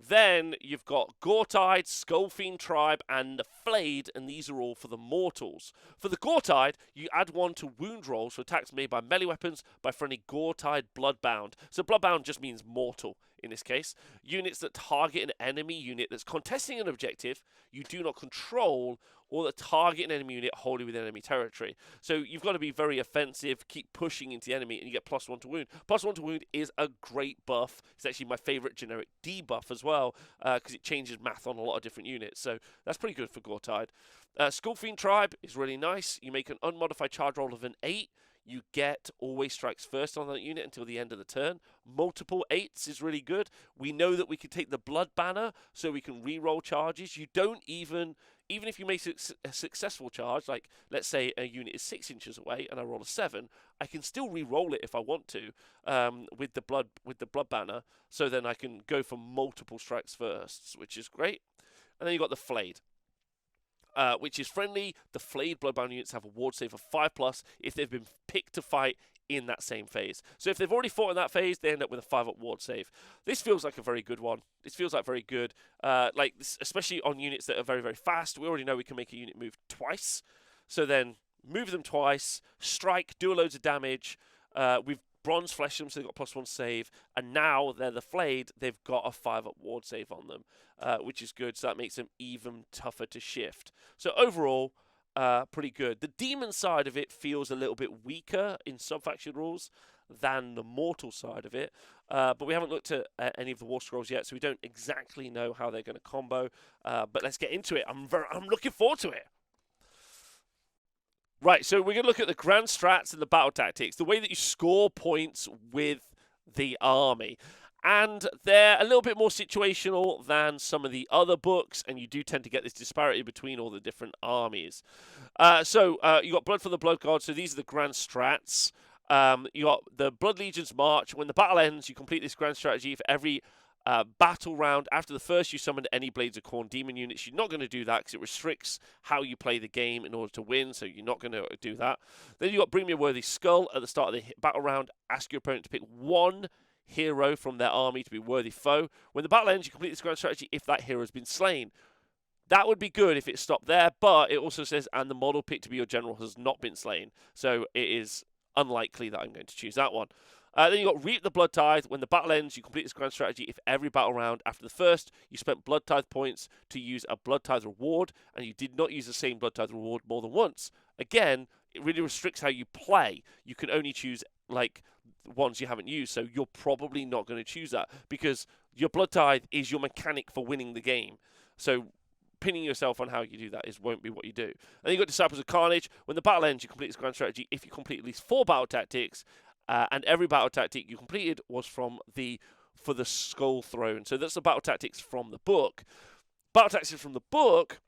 Then you've got Gore-Tide, Skullfiend Tribe, and the Flayed, and these are all for the Mortals. For the Gore-Tide, you add 1 to wound rolls for attacks made by melee weapons by friendly Gore-Tide Bloodbound. So Bloodbound just means mortal in this case. Units that target an enemy unit that's contesting an objective you do not control, or that target an enemy unit wholly within enemy territory. So you've got to be very offensive, keep pushing into the enemy, and you get +1 to wound. +1 to wound is a great buff. It's actually my favourite generic debuff as well, because it changes math on a lot of different units. So that's pretty good for Gore-Tide. Skullfiend Tribe is really nice. You make an unmodified charge roll of an 8. You get always strikes first on that unit until the end of the turn. Multiple 8s is really good. We know that we can take the Blood Banner, so we can re-roll charges. You don't even if you make a successful charge, like let's say a unit is 6 inches away and I roll a 7, I can still re-roll it if I want to with the Blood Banner. So then I can go for multiple strikes first, which is great. And then you've got the Flayed. Which is friendly. The Flayed Bloodbound units have a ward save of 5+ if they've been picked to fight in that same phase. So if they've already fought in that phase, they end up with a 5-up ward save. This feels like a very good one. This feels like very good, especially on units that are very, very fast. We already know we can make a unit move twice. So then move them twice, strike, do loads of damage. We've bronze flesh them, so they've got +1 save, and now they're the Flayed, they've got a 5-up ward save on them, which is good, so that makes them even tougher to shift. So overall, pretty good. The demon side of it feels a little bit weaker in subfaction rules than the mortal side of it, but we haven't looked at any of the war scrolls yet, so we don't exactly know how they're going to combo, but let's get into it. I'm looking forward to it. Right, so we're going to look at the grand strats and the battle tactics, the way that you score points with the army. And they're a little bit more situational than some of the other books, and you do tend to get this disparity between all the different armies. So you got Blood for the Blood God, so these are the grand strats. You got the Blood Legion's March. When the battle ends, you complete this grand strategy for every battle round. After the first, you summon any Blades of Khorne demon units. You're not going to do that because it restricts how you play the game in order to win, so you're not going to do that. Then you got Bring Me a Worthy Skull at the start of the battle round. Ask your opponent to pick 1 hero from their army to be worthy foe. When the battle ends, you complete this grand strategy if that hero has been slain. That would be good if it stopped there, but it also says, and the model picked to be your general has not been slain. So it is unlikely that I'm going to choose that one. Then you got Reap the Blood Tithe. When the battle ends, you complete this grand strategy if every battle round after the first, you spent Blood Tithe points to use a Blood Tithe reward, and you did not use the same Blood Tithe reward more than once. Again, it really restricts how you play. You can only choose, ones you haven't used, so you're probably not going to choose that, because your Blood Tithe is your mechanic for winning the game. So pinning yourself on how you do that won't be what you do. And then you got Disciples of Carnage. When the battle ends, you complete this grand strategy if you complete at least 4 battle tactics, and every battle tactic you completed was for the Skull Throne. So that's the battle tactics from the book. Battle tactics from the book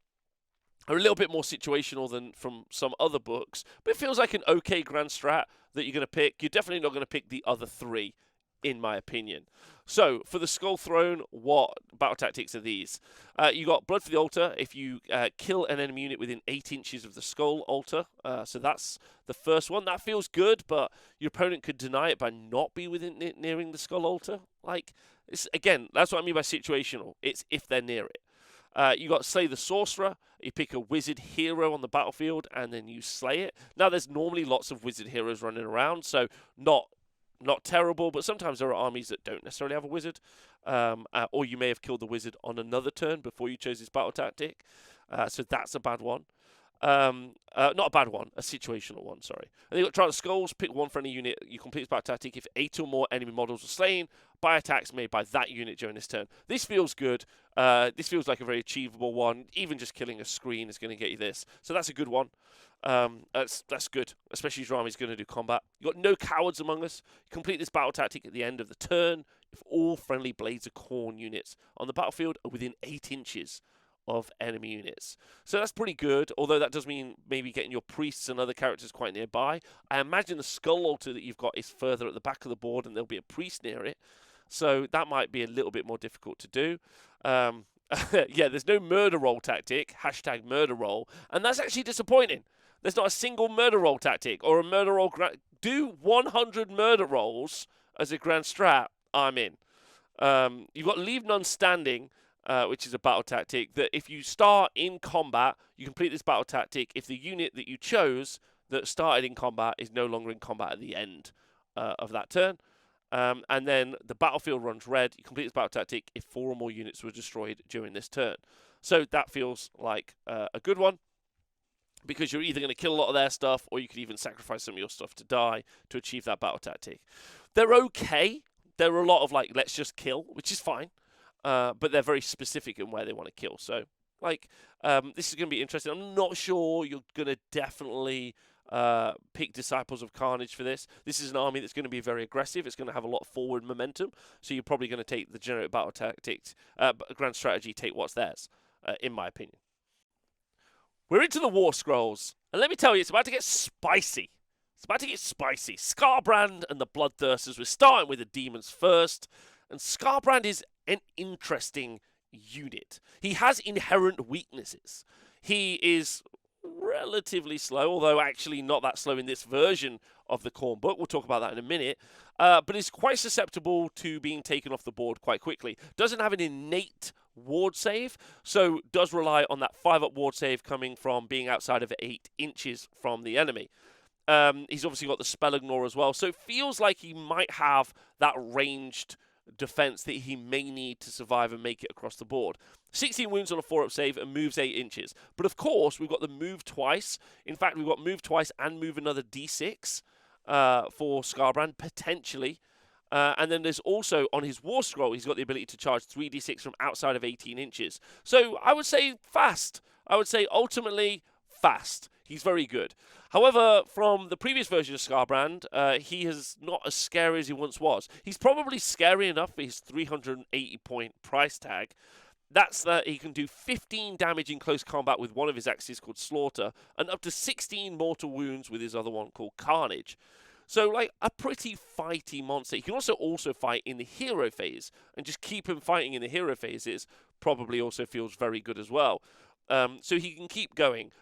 are a little bit more situational than from some other books, but it feels like an okay grand strat that you're going to pick. You're definitely not going to pick the other three, in my opinion. So, for the Skull Throne, what battle tactics are these? You got Blood for the Altar if you kill an enemy unit within 8 inches of the Skull Altar. So that's the first one. That feels good, but your opponent could deny it by not be within nearing the Skull Altar. Like, again, that's what I mean by situational. It's if they're near it. You got Slay the Sorcerer. You pick a wizard hero on the battlefield and then you slay it. Now, there's normally lots of wizard heroes running around, so not terrible, but sometimes there are armies that don't necessarily have a wizard, or you may have killed the wizard on another turn before you chose this battle tactic. So that's a bad one. Not a bad one, a situational one, sorry. And you've got Trial of Skulls, pick one friendly unit, you complete this battle tactic if 8 or more enemy models are slain by attacks made by that unit during this turn. This feels good. This feels like a very achievable one. Even just killing a screen is going to get you this. So that's a good one. That's good, especially if your army's going to do combat. You've got No Cowards Among Us. You complete this battle tactic at the end of the turn if all friendly Blades of Khorne units on the battlefield are within 8 inches of enemy units. So that's pretty good, although that does mean maybe getting your priests and other characters quite nearby. I imagine the Skull Altar that you've got is further at the back of the board and there'll be a priest near it. So that might be a little bit more difficult to do. Yeah, there's no murder roll tactic, hashtag murder roll, and that's actually disappointing. There's not a single murder roll tactic or a murder roll. Do 100 murder rolls as a grand strat. I'm in. You've got Leave None Standing, which is a battle tactic that if you start in combat, you complete this battle tactic if the unit that you chose that started in combat is no longer in combat at the end of that turn. And then the battlefield runs red. You complete this battle tactic if 4 or more units were destroyed during this turn. So that feels like a good one, because you're either going to kill a lot of their stuff, or you could even sacrifice some of your stuff to die to achieve that battle tactic. They're okay. There are a lot of, like, let's just kill, which is fine. But they're very specific in where they want to kill. So, like, this is going to be interesting. I'm not sure you're going to definitely pick Disciples of Carnage for this. This is an army that's going to be very aggressive. It's going to have a lot of forward momentum. So you're probably going to take the generic battle tactics, grand strategy, take what's theirs, in my opinion. We're into the War Scrolls, and let me tell you, it's about to get spicy. It's about to get spicy. Scarbrand and the Bloodthirsters. We're starting with the Demons first, and Scarbrand is an interesting unit. He has inherent weaknesses. He is relatively slow, although actually not that slow in this version of the Khorne book. We'll talk about that in a minute. But is quite susceptible to being taken off the board quite quickly. Doesn't have an innate ward save, so does rely on that 5-up ward save coming from being outside of 8 inches from the enemy. He's obviously got the spell ignore as well, so it feels like he might have that ranged defense that he may need to survive and make it across the board. 16 wounds on a 4-up save and moves 8 inches. But of course, we've got the move twice. In fact, we've got move twice and move another d6 for Scarbrand, potentially. And then there's also, on his War Scroll, he's got the ability to charge 3d6 from outside of 18 inches. So I would say fast. I would say ultimately fast. He's very good. However, from the previous version of Scarbrand, he is not as scary as he once was. He's probably scary enough for his 380-point price tag. That's that he can do 15 damage in close combat with one of his axes called Slaughter, and up to 16 mortal wounds with his other one called Carnage. So, like, a pretty fighty monster. He can also fight in the hero phase, and just keep him fighting in the hero phases probably also feels very good as well. So he can keep going.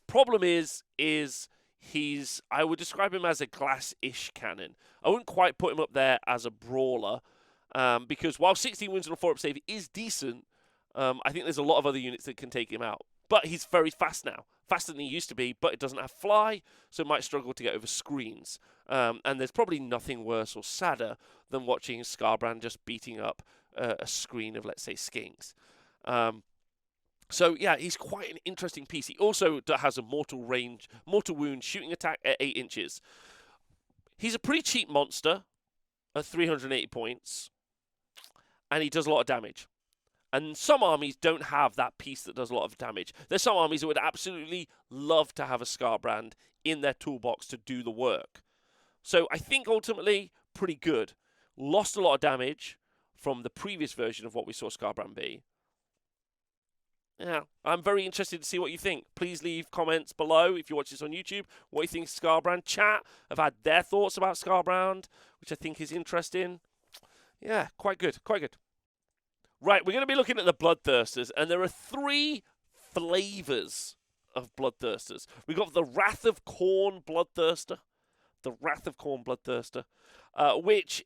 Problem is he's, I would describe him as a glass-ish cannon. I wouldn't quite put him up there as a brawler, because while 16 wounds on a 4-up save is decent, I think there's a lot of other units that can take him out. But he's very fast now. Faster than he used to be, but it doesn't have fly, so might struggle to get over screens. And there's probably nothing worse or sadder than watching Scarbrand just beating up a screen of, let's say, skinks. So, yeah, he's quite an interesting piece. He also has a mortal wound shooting attack at 8 inches. He's a pretty cheap monster at 380 points, and he does a lot of damage. And some armies don't have that piece that does a lot of damage. There's some armies that would absolutely love to have a Scarbrand in their toolbox to do the work. So I think ultimately pretty good. Lost a lot of damage from the previous version of what we saw Scarbrand be. Yeah, I'm very interested to see what you think. Please leave comments below if you watch this on YouTube. What you think of Scarbrand? Chat have had their thoughts about Scarbrand, which I think is interesting. Yeah, quite good, quite good. Right, we're going to be looking at the Bloodthirsters, and there are 3 flavors of Bloodthirsters. We've got the Wrath of Khorne Bloodthirster, which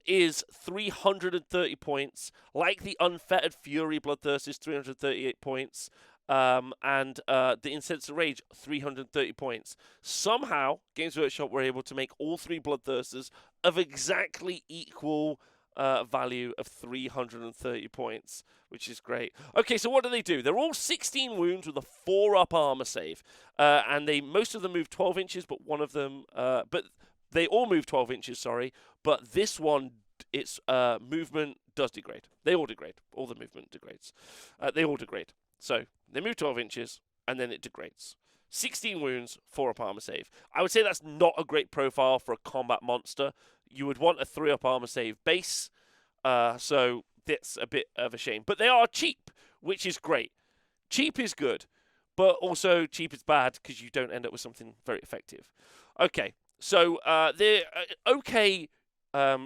is 330 points. Like the Unfettered Fury Bloodthirster is 338 points. And the Incensed Rage, 330 points. Somehow, Games Workshop were able to make all 3 Bloodthirsters of exactly equal value of 330 points, which is great. Okay, so what do? They're all 16 wounds with a 4-up armor save, and most of them move 12 inches, but one of them, but they all move 12 inches. Sorry, but this one, its movement does degrade. They all degrade. All the movement degrades. They all degrade. So they move 12 inches, and then it degrades. 16 wounds, 4-up armor save. I would say that's not a great profile for a combat monster. You would want a 3-up armor save base, so that's a bit of a shame. But they are cheap, which is great. Cheap is good, but also cheap is bad because you don't end up with something very effective. Okay, so they're okay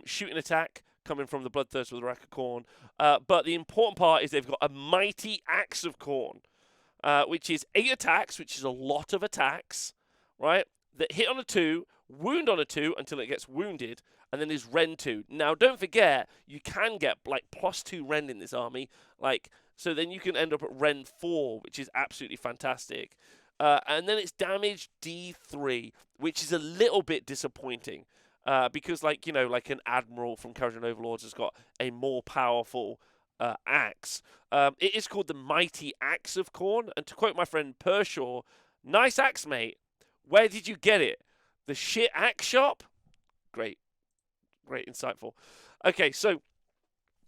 shooting attack coming from the Bloodthirster with the Wrath of Khorne, but the important part is they've got a Mighty Axe of Khorne, which is 8 attacks, which is a lot of attacks, right? That hit on a 2, wound on a 2 until it gets wounded, and then is Rend 2. Now, don't forget, you can get like +2 Rend in this army, so then you can end up at Rend 4, which is absolutely fantastic. And then it's damage D3, which is a little bit disappointing, because like an Admiral from Carrion Overlords has got a more powerful axe. It is called the Mighty Axe of Khorne, and to quote my friend Pershaw, "Nice axe, mate. Where did you get it? The shit axe shop?" Great, insightful. Okay, so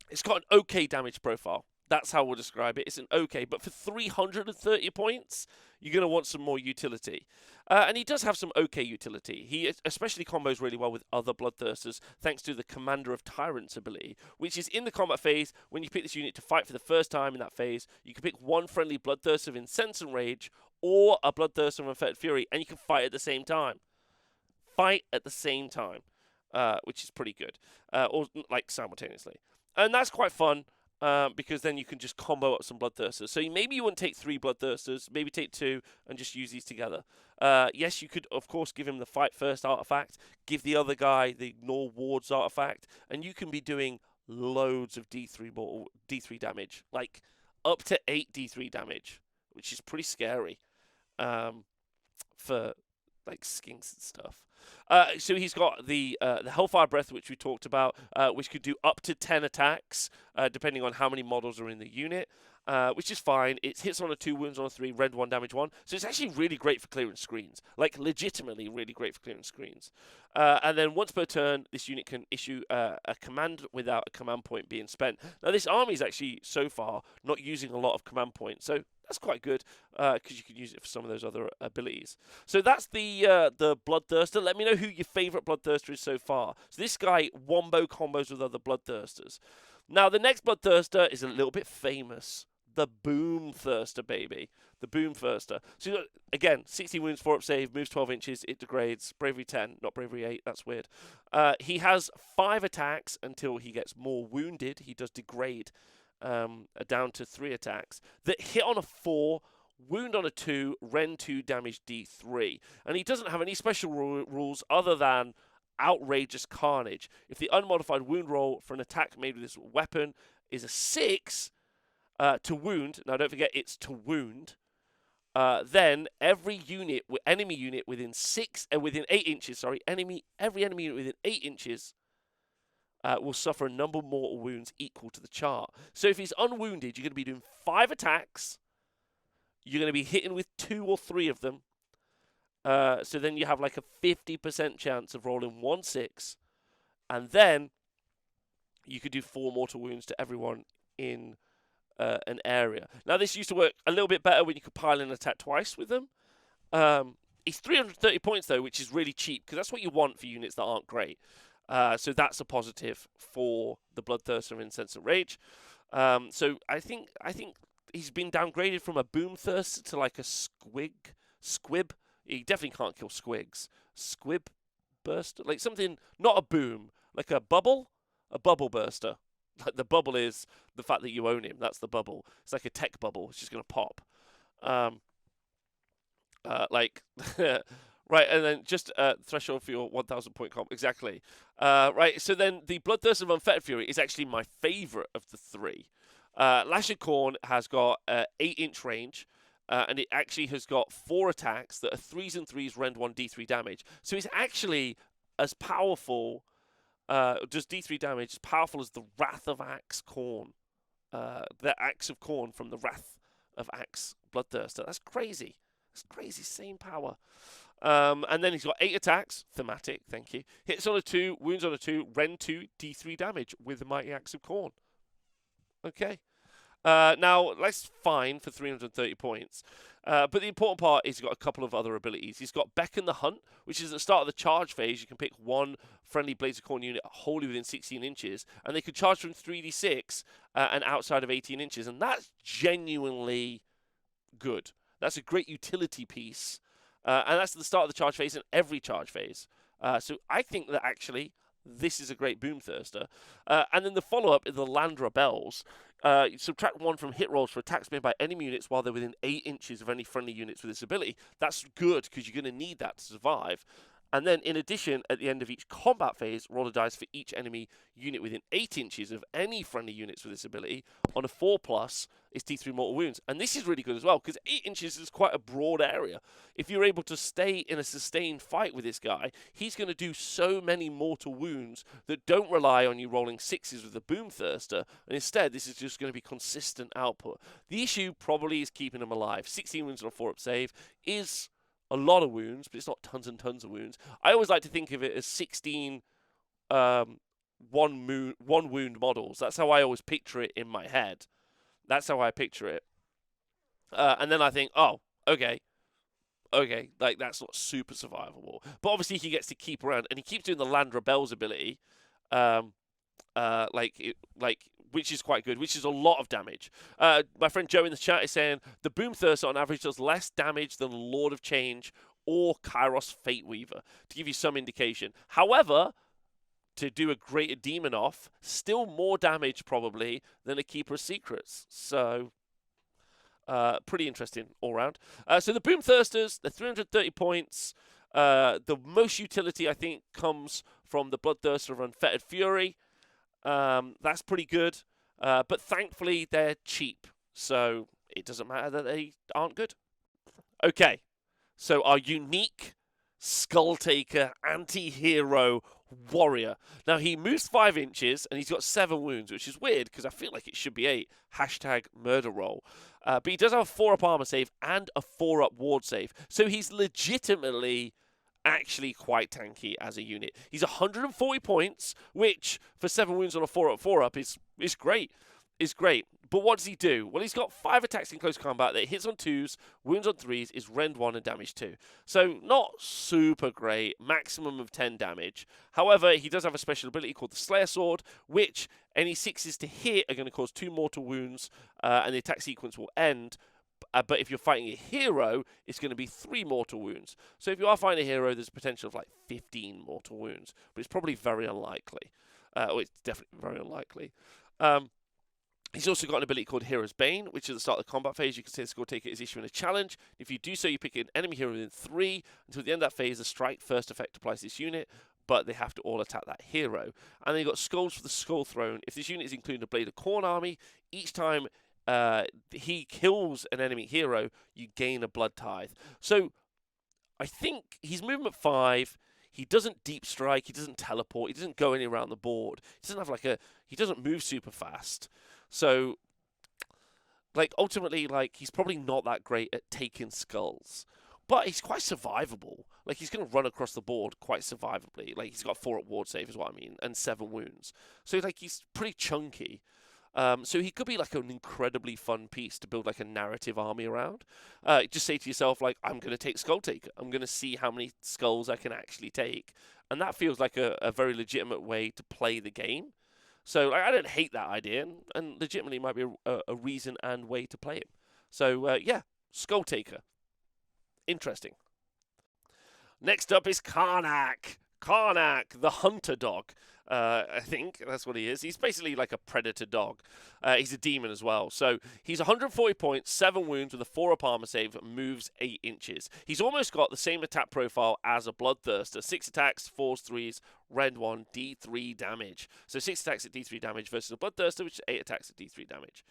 it's got an okay damage profile. That's how we'll describe it. It's an okay, but for 330 points, you're going to want some more utility. And he does have some okay utility. He especially combos really well with other Bloodthirsters, thanks to the Commander of Tyrants ability, which is in the combat phase. When you pick this unit to fight for the first time in that phase, you can pick one friendly Bloodthirster of Incense and Rage, or a Bloodthirster of Unfettered Fury, and you can fight at the same time. Which is pretty good, or like simultaneously. And that's quite fun. Because then you can just combo up some Bloodthirsters. So maybe you wouldn't take 3 Bloodthirsters, maybe take 2 and just use these together. Yes, you could, of course, give him the Fight First artifact, give the other guy the Ignore Wards artifact, and you can be doing loads of D3 damage, like up to 8 D3 damage, which is pretty scary for like skinks and stuff. So he's got the Hellfire Breath, which we talked about, which could do up to 10 attacks, depending on how many models are in the unit, which is fine. It hits on a 2, wounds on a 3, rend 1, damage 1. So it's actually really great for clearing screens, like legitimately really great for clearing screens. And then once per turn, this unit can issue a command without a command point being spent. Now this army is actually, so far, not using a lot of command points, so that's quite good, because you can use it for some of those other abilities. So that's the Bloodthirster. Let me know who your favourite Bloodthirster is so far. So this guy wombo combos with other Bloodthirsters. Now the next Bloodthirster is a little bit famous. The Boomthirster, baby. The Boomthirster. So, you got, again, 60 wounds, 4-up save, moves 12 inches, it degrades. Bravery 10, not Bravery 8, that's weird. He has 5 attacks until he gets more wounded. He does degrade down to 3 attacks. That hit on a 4, wound on a 2, rend 2, damage D3. And he doesn't have any special rules other than outrageous carnage. If the unmodified wound roll for an attack made with this weapon is a 6... to wound, now don't forget it's to wound, then every enemy unit within 8 inches, every enemy unit within 8 inches will suffer a number of mortal wounds equal to the chart. So if he's unwounded, you're going to be doing 5 attacks, you're going to be hitting with 2 or 3 of them, so then you have like a 50% chance of rolling 1/6, and then you could do 4 mortal wounds to everyone in an area. Now, this used to work a little bit better when you could pile in an attack twice with them. It's 330 points, though, which is really cheap, because that's what you want for units that aren't great. So that's a positive for the Bloodthirster and Incensed Rage. So I think he's been downgraded from a Boomthirster to like a squib. He definitely can't kill squigs. Squib burster, like something not a boom, like a bubble burster. Like the bubble is the fact that you own him. That's the bubble. It's like a tech bubble. It's just gonna pop. Like right, and then just threshold for your 1,000 point comp. Exactly. Right, so then the Bloodthirst of Unfettered Fury is actually my favourite of the three. Lash of Khorne has got 8-inch range, and it actually has got 4 attacks that are 3s and 3s, rend 1 d3 damage. So it's actually as powerful, does d3 damage, as powerful as the Wrath of Axe Khorne. The Axe of Khorne from the Wrath of Axe Bloodthirster. That's crazy. That's crazy. Same power. And then he's got 8 attacks. Thematic, thank you. Hits on a 2, wounds on a 2, rend 2, d3 damage with the Mighty Axe of Khorne. Okay. Now, that's fine for 330 points. But the important part is he's got a couple of other abilities. He's got Beckon the Hunt, which is at the start of the charge phase. You can pick one friendly Blades of Khorne unit wholly within 16 inches, and they could charge from 3d6 and outside of 18 inches. And that's genuinely good. That's a great utility piece. And that's at the start of the charge phase and every charge phase. So I think that actually this is a great Boomthirster. And then the follow-up is the Landra Bells. Subtract 1 from hit rolls for attacks made by enemy units while they're within 8 inches of any friendly units with this ability. That's good because you're going to need that to survive. And then, in addition, at the end of each combat phase, roll a dice for each enemy unit within 8 inches of any friendly units with this ability. On a 4+, it's D3 mortal wounds. And this is really good as well, because 8 inches is quite a broad area. If you're able to stay in a sustained fight with this guy, he's going to do so many mortal wounds that don't rely on you rolling 6s with the Boomthirster. And instead, this is just going to be consistent output. The issue probably is keeping him alive. 16 wounds on a 4-up save is a lot of wounds, but it's not tons and tons of wounds. I always like to think of it as 16 one wound models. That's how I always picture it in my head. That's how I picture it. And then I think, oh, okay, like that's not super survivable. But obviously he gets to keep around, and he keeps doing the Landra Bells ability, which is quite good, which is a lot of damage. My friend Joe in the chat is saying the Boomthirster on average does less damage than Lord of Change or Kairos Fate Weaver, to give you some indication. However, to do a Greater Demon off, still more damage probably than a Keeper of Secrets. So, pretty interesting all round. So the Boomthirsters, they're 330 points. The most utility, I think, comes from the Bloodthirster of Unfettered Fury. That's pretty good. But thankfully, they're cheap. So it doesn't matter that they aren't good. Okay. So our unique Skulltaker anti-hero warrior. Now, he moves 5 inches, and he's got 7 wounds, which is weird, because I feel like it should be 8. #murder roll. But he does have a 4-up armor save and a 4-up ward save. So he's legitimately actually quite tanky as a unit. He's 140 points, which for 7 wounds on a 4-up is great. Is great. But what does he do? Well, he's got 5 attacks in close combat that hits on 2s, wounds on 3s, is rend 1 and damage 2. So not super great, maximum of 10 damage. However, he does have a special ability called the Slayer Sword, which any 6s to hit are going to cause 2 mortal wounds, and the attack sequence will end. But if you're fighting a hero, it's going to be 3 mortal wounds. So if you are fighting a hero, there's a potential of like 15 mortal wounds. But it's probably very unlikely. It's definitely very unlikely. He's also got an ability called Hero's Bane, which is at the start of the combat phase. You can say the Skulltaker is issuing a challenge. If you do so, you pick an enemy hero within 3. Until the end of that phase, the strike first effect applies to this unit, but they have to all attack that hero. And then you've got Skulls for the Skull Throne. If this unit is including a Blade of Khorne army, each time he kills an enemy hero, you gain a Blood Tithe. So I think he's movement 5. He doesn't deep strike. He doesn't teleport. He doesn't go anywhere around the board. He doesn't have he doesn't move super fast. So, ultimately, he's probably not that great at taking skulls. But he's quite survivable. He's going to run across the board quite survivably. He's got 4-up ward save is what I mean, and 7 wounds. So, he's pretty chunky. So he could be, an incredibly fun piece to build, a narrative army around. Just say to yourself, I'm going to take Skulltaker. I'm going to see how many skulls I can actually take. And that feels like a very legitimate way to play the game. So like, I don't hate that idea, and legitimately might be a reason and way to play him. So yeah, Skull Taker. Interesting. Next up is Karnak. Karnak, the hunter dog. I think that's what he is. He's basically like a predator dog. He's a demon as well. So he's 140 points, 7 wounds with a 4-up armor save, moves 8 inches. He's almost got the same attack profile as a Bloodthirster. 6 attacks, 4s, 3s, rend 1, D3 damage. So 6 attacks at D3 damage versus a Bloodthirster, which is 8 attacks at D3 damage.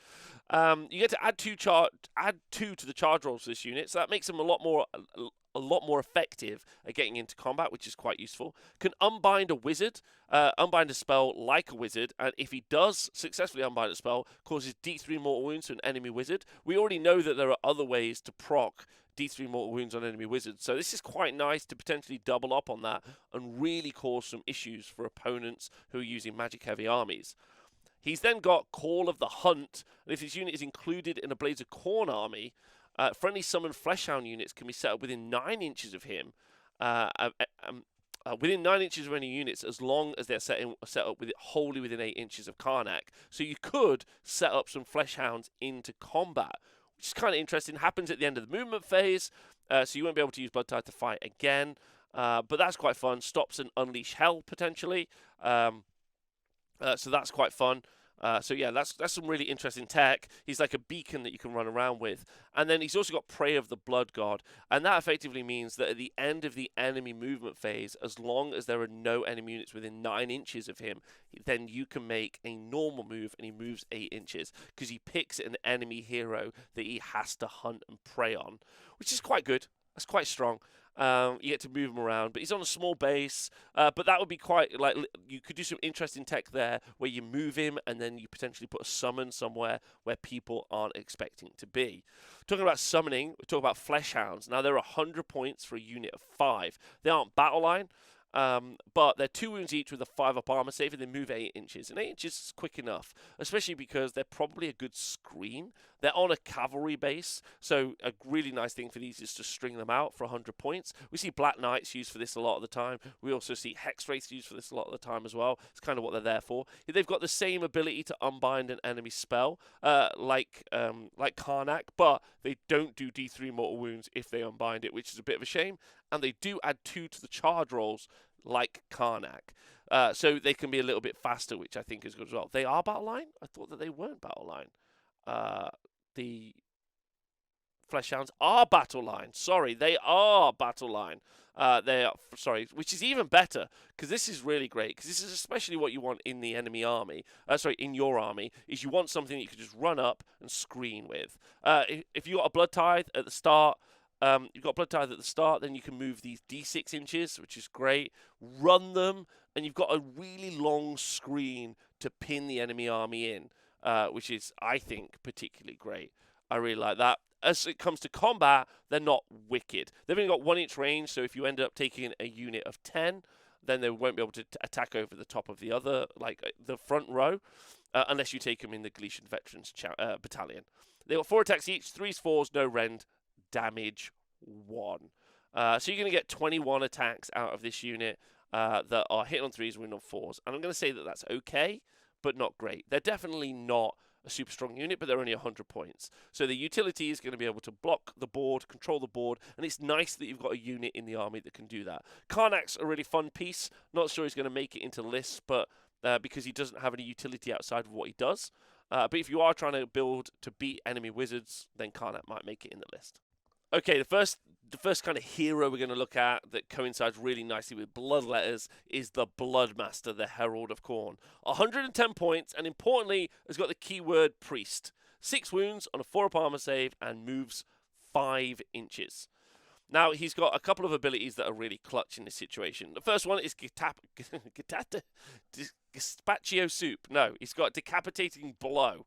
You get to add 2 to the charge rolls for this unit, so that makes him a lot more effective at getting into combat, which is quite useful. Can unbind a wizard, unbind a spell like a wizard, and if he does successfully unbind a spell, causes D3 mortal wounds to an enemy wizard. We already know that there are other ways to proc D3 mortal wounds on enemy wizards, so this is quite nice to potentially double up on that and really cause some issues for opponents who are using magic-heavy armies. He's then got Call of the Hunt, and if his unit is included in a Blades of Khorne army, friendly summoned Fleshound units can be set up within 9 inches of him, within 9 inches of any units, as long as they're set up wholly within 8 inches of Karnak. So you could set up some Fleshounds into combat, which is kind of interesting. Happens at the end of the movement phase, so you won't be able to use Blood Tide to fight again. But that's quite fun. Stops and Unleash Hell, potentially. So that's quite fun. So yeah, that's some really interesting tech. He's like a beacon that you can run around with. And then he's also got Prey of the Blood God. And that effectively means that at the end of the enemy movement phase, as long as there are no enemy units within 9 inches of him, then you can make a normal move and he moves 8 inches. Because he picks an enemy hero that he has to hunt and prey on. Which is quite good. That's quite strong. You get to move him around, but he's on a small base. But that would be quite like you could do some interesting tech there, where you move him and then you potentially put a summon somewhere where people aren't expecting to be. Talking about summoning, we talk about Fleshounds. Now they're 100 points for a unit of 5. They aren't battle line. But they're 2 wounds each with a 5-up armor save, and they move 8 inches. And 8 inches is quick enough, especially because they're probably a good screen. They're on a cavalry base, so a really nice thing for these is to string them out for 100 points. We see Black Knights used for this a lot of the time. We also see Hexwraiths used for this a lot of the time as well. It's kind of what they're there for. They've got the same ability to unbind an enemy spell, like Karnak, but they don't do D3 mortal wounds if they unbind it, which is a bit of a shame. And they do add 2 to the charge rolls, like Karnak. So they can be a little bit faster, which I think is good as well. They are battle line? I thought that they weren't battle line. The Fleshounds are battle line. Sorry, they are battle line. They are, sorry, which is even better, because this is really great, because this is especially what you want in the enemy army, in your army, is you want something that you can just run up and screen with. If you got a Blood Tithe at the start, then you can move these D6 inches, which is great, run them, and you've got a really long screen to pin the enemy army in, which is, I think, particularly great. I really like that. As it comes to combat, they're not wicked. They've only got 1 inch range, so if you end up taking a unit of 10, then they won't be able to attack over the top of the other, like the front row, unless you take them in the Galician Veterans Battalion. They've got 4 attacks each, 3s, 4s, no rend, damage 1. So you're going to get 21 attacks out of this unit that are hit on 3s, win on 4s. And I'm going to say that that's okay, but not great. They're definitely not a super strong unit, but they're only 100 points. So the utility is going to be able to block the board, control the board, and it's nice that you've got a unit in the army that can do that. Karnak's a really fun piece. Not sure he's going to make it into lists, but because he doesn't have any utility outside of what he does. But if you are trying to build to beat enemy wizards, then Karnak might make it in the list. Okay, the first kind of hero we're going to look at that coincides really nicely with Bloodletters is the Bloodmaster, the Herald of Khorne. 110 points, and importantly, has got the keyword Priest. 6 wounds on a 4-up armor save and moves 5 inches. Now, he's got a couple of abilities that are really clutch in this situation. The first one is Gazpacho Soup. No, he's got Decapitating Blow.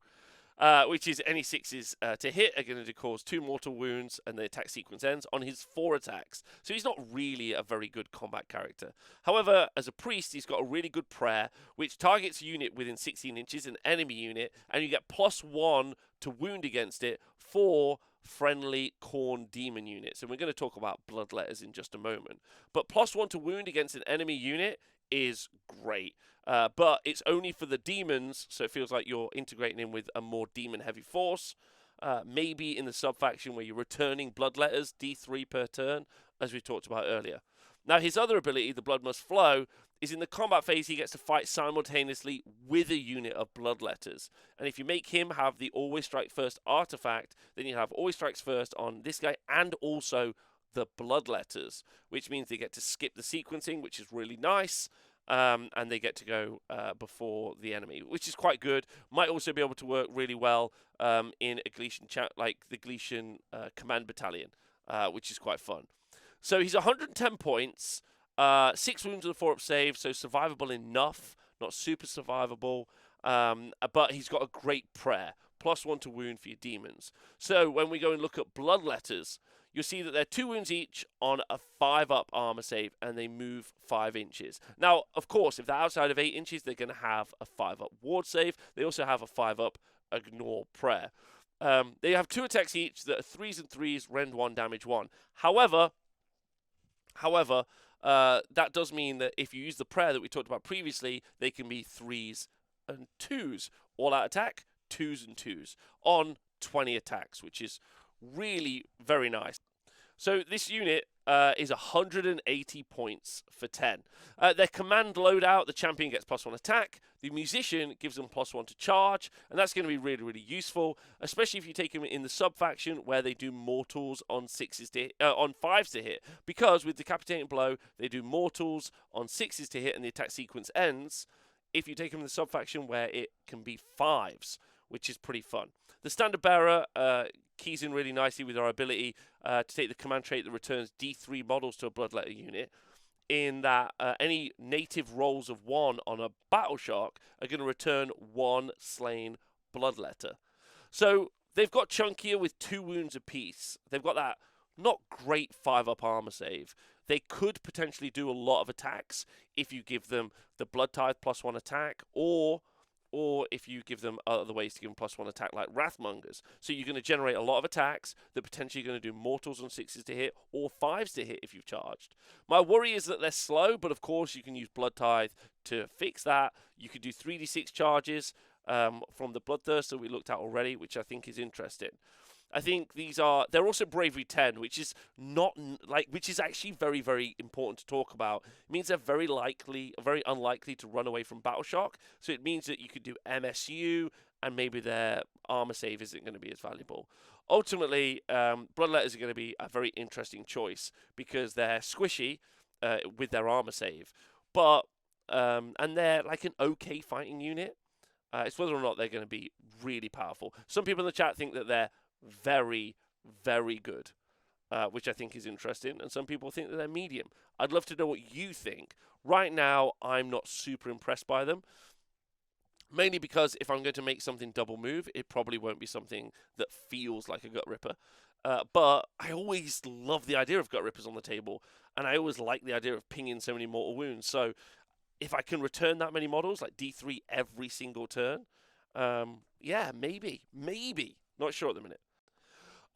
Which is any 6s to hit are going to cause 2 mortal wounds, and the attack sequence ends on his 4 attacks. So he's not really a very good combat character. However, as a priest, he's got a really good prayer, which targets a unit within 16 inches, an enemy unit, and you get +1 to wound against it for friendly Khorne demon units. And we're going to talk about Bloodletters in just a moment. But +1 to wound against an enemy unit is great. But it's only for the demons, so it feels like you're integrating in with a more demon-heavy force. Maybe in the sub-faction where you're returning Bloodletters, D3 per turn, as we talked about earlier. Now, his other ability, the Blood Must Flow, is in the combat phase he gets to fight simultaneously with a unit of Bloodletters. And if you make him have the Always Strike First artifact, then you have Always Strikes First on this guy and also the Bloodletters, which means they get to skip the sequencing, which is really nice. And they get to go before the enemy, which is quite good. Might also be able to work really well in a Gleason like the Gleason Command Battalion, which is quite fun. So he's 110 points, 6 wounds with a 4-up save, so survivable enough, not super survivable, but he's got a great prayer, +1 to wound for your demons. So when we go and look at Bloodletters, you'll see that they're 2 wounds each on a 5-up armor save, and they move 5 inches. Now, of course, if they're outside of 8 inches, they're going to have a 5-up ward save. They also have a 5-up ignore prayer. They have 2 attacks each that are 3s and 3s, rend 1, damage 1. However, that does mean that if you use the prayer that we talked about previously, they can be 3s and 2s. All-out attack, 2s and 2s on 20 attacks, which is really very nice. So this unit is 180 points for 10. Their command loadout, the champion gets +1 attack. The musician gives them +1 to charge, and that's going to be really, really useful, especially if you take them in the sub-faction where they do mortals on 6s to on 5s to hit. Because with Decapitating Blow, they do mortals on 6s to hit and the attack sequence ends. If you take them in the sub-faction where it can be 5s, which is pretty fun. The Standard Bearer keys in really nicely with our ability to take the command trait that returns D3 models to a Bloodletter unit, in that any native rolls of 1 on a Battle Shock are going to return 1 slain Bloodletter. So they've got chunkier with 2 wounds apiece. They've got that not great 5-up armor save. They could potentially do a lot of attacks if you give them the Blood Tithe +1 attack, or if you give them other ways to give them +1 attack like Wrathmongers. So you're going to generate a lot of attacks that potentially going to do mortals on 6s to hit or 5s to hit if you've charged. My worry is that they're slow, but of course you can use Blood Tithe to fix that. You could do 3d6 charges from the Bloodthirst that we looked at already, which I think is interesting. I think they're also Bravery 10, which is actually very, very important to talk about. It means they're very unlikely to run away from Battle Shock. So it means that you could do MSU and maybe their armor save isn't going to be as valuable. Ultimately, Bloodletters are going to be a very interesting choice because they're squishy with their armor save, but and they're like an okay fighting unit. It's whether or not they're going to be really powerful. Some people in the chat think that they're very, very good, which I think is interesting, and some people think that they're medium. I'd love to know what you think. Right now, I'm not super impressed by them, mainly because if I'm going to make something double move, it probably won't be something that feels like a Gut Ripper. But I always love the idea of Gut Rippers on the table, and I always like the idea of pinging so many mortal wounds. So if I can return that many models, like D3 every single turn, yeah, maybe. Not sure at the minute.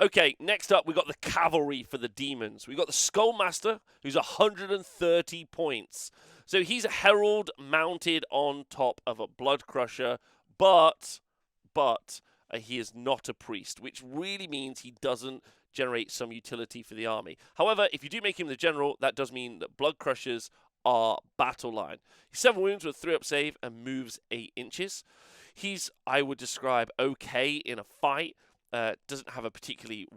Okay, next up, we've got the Cavalry for the Demons. We've got the Skullmaster, who's 130 points. So he's a Herald mounted on top of a Blood Crusher, but he is not a Priest, which really means he doesn't generate some utility for the army. However, if you do make him the General, that does mean that Blood Crushers are battle line. He's 7 wounds with a 3-up save and moves 8 inches. He's, I would describe, okay in a fight. Doesn't have a particularly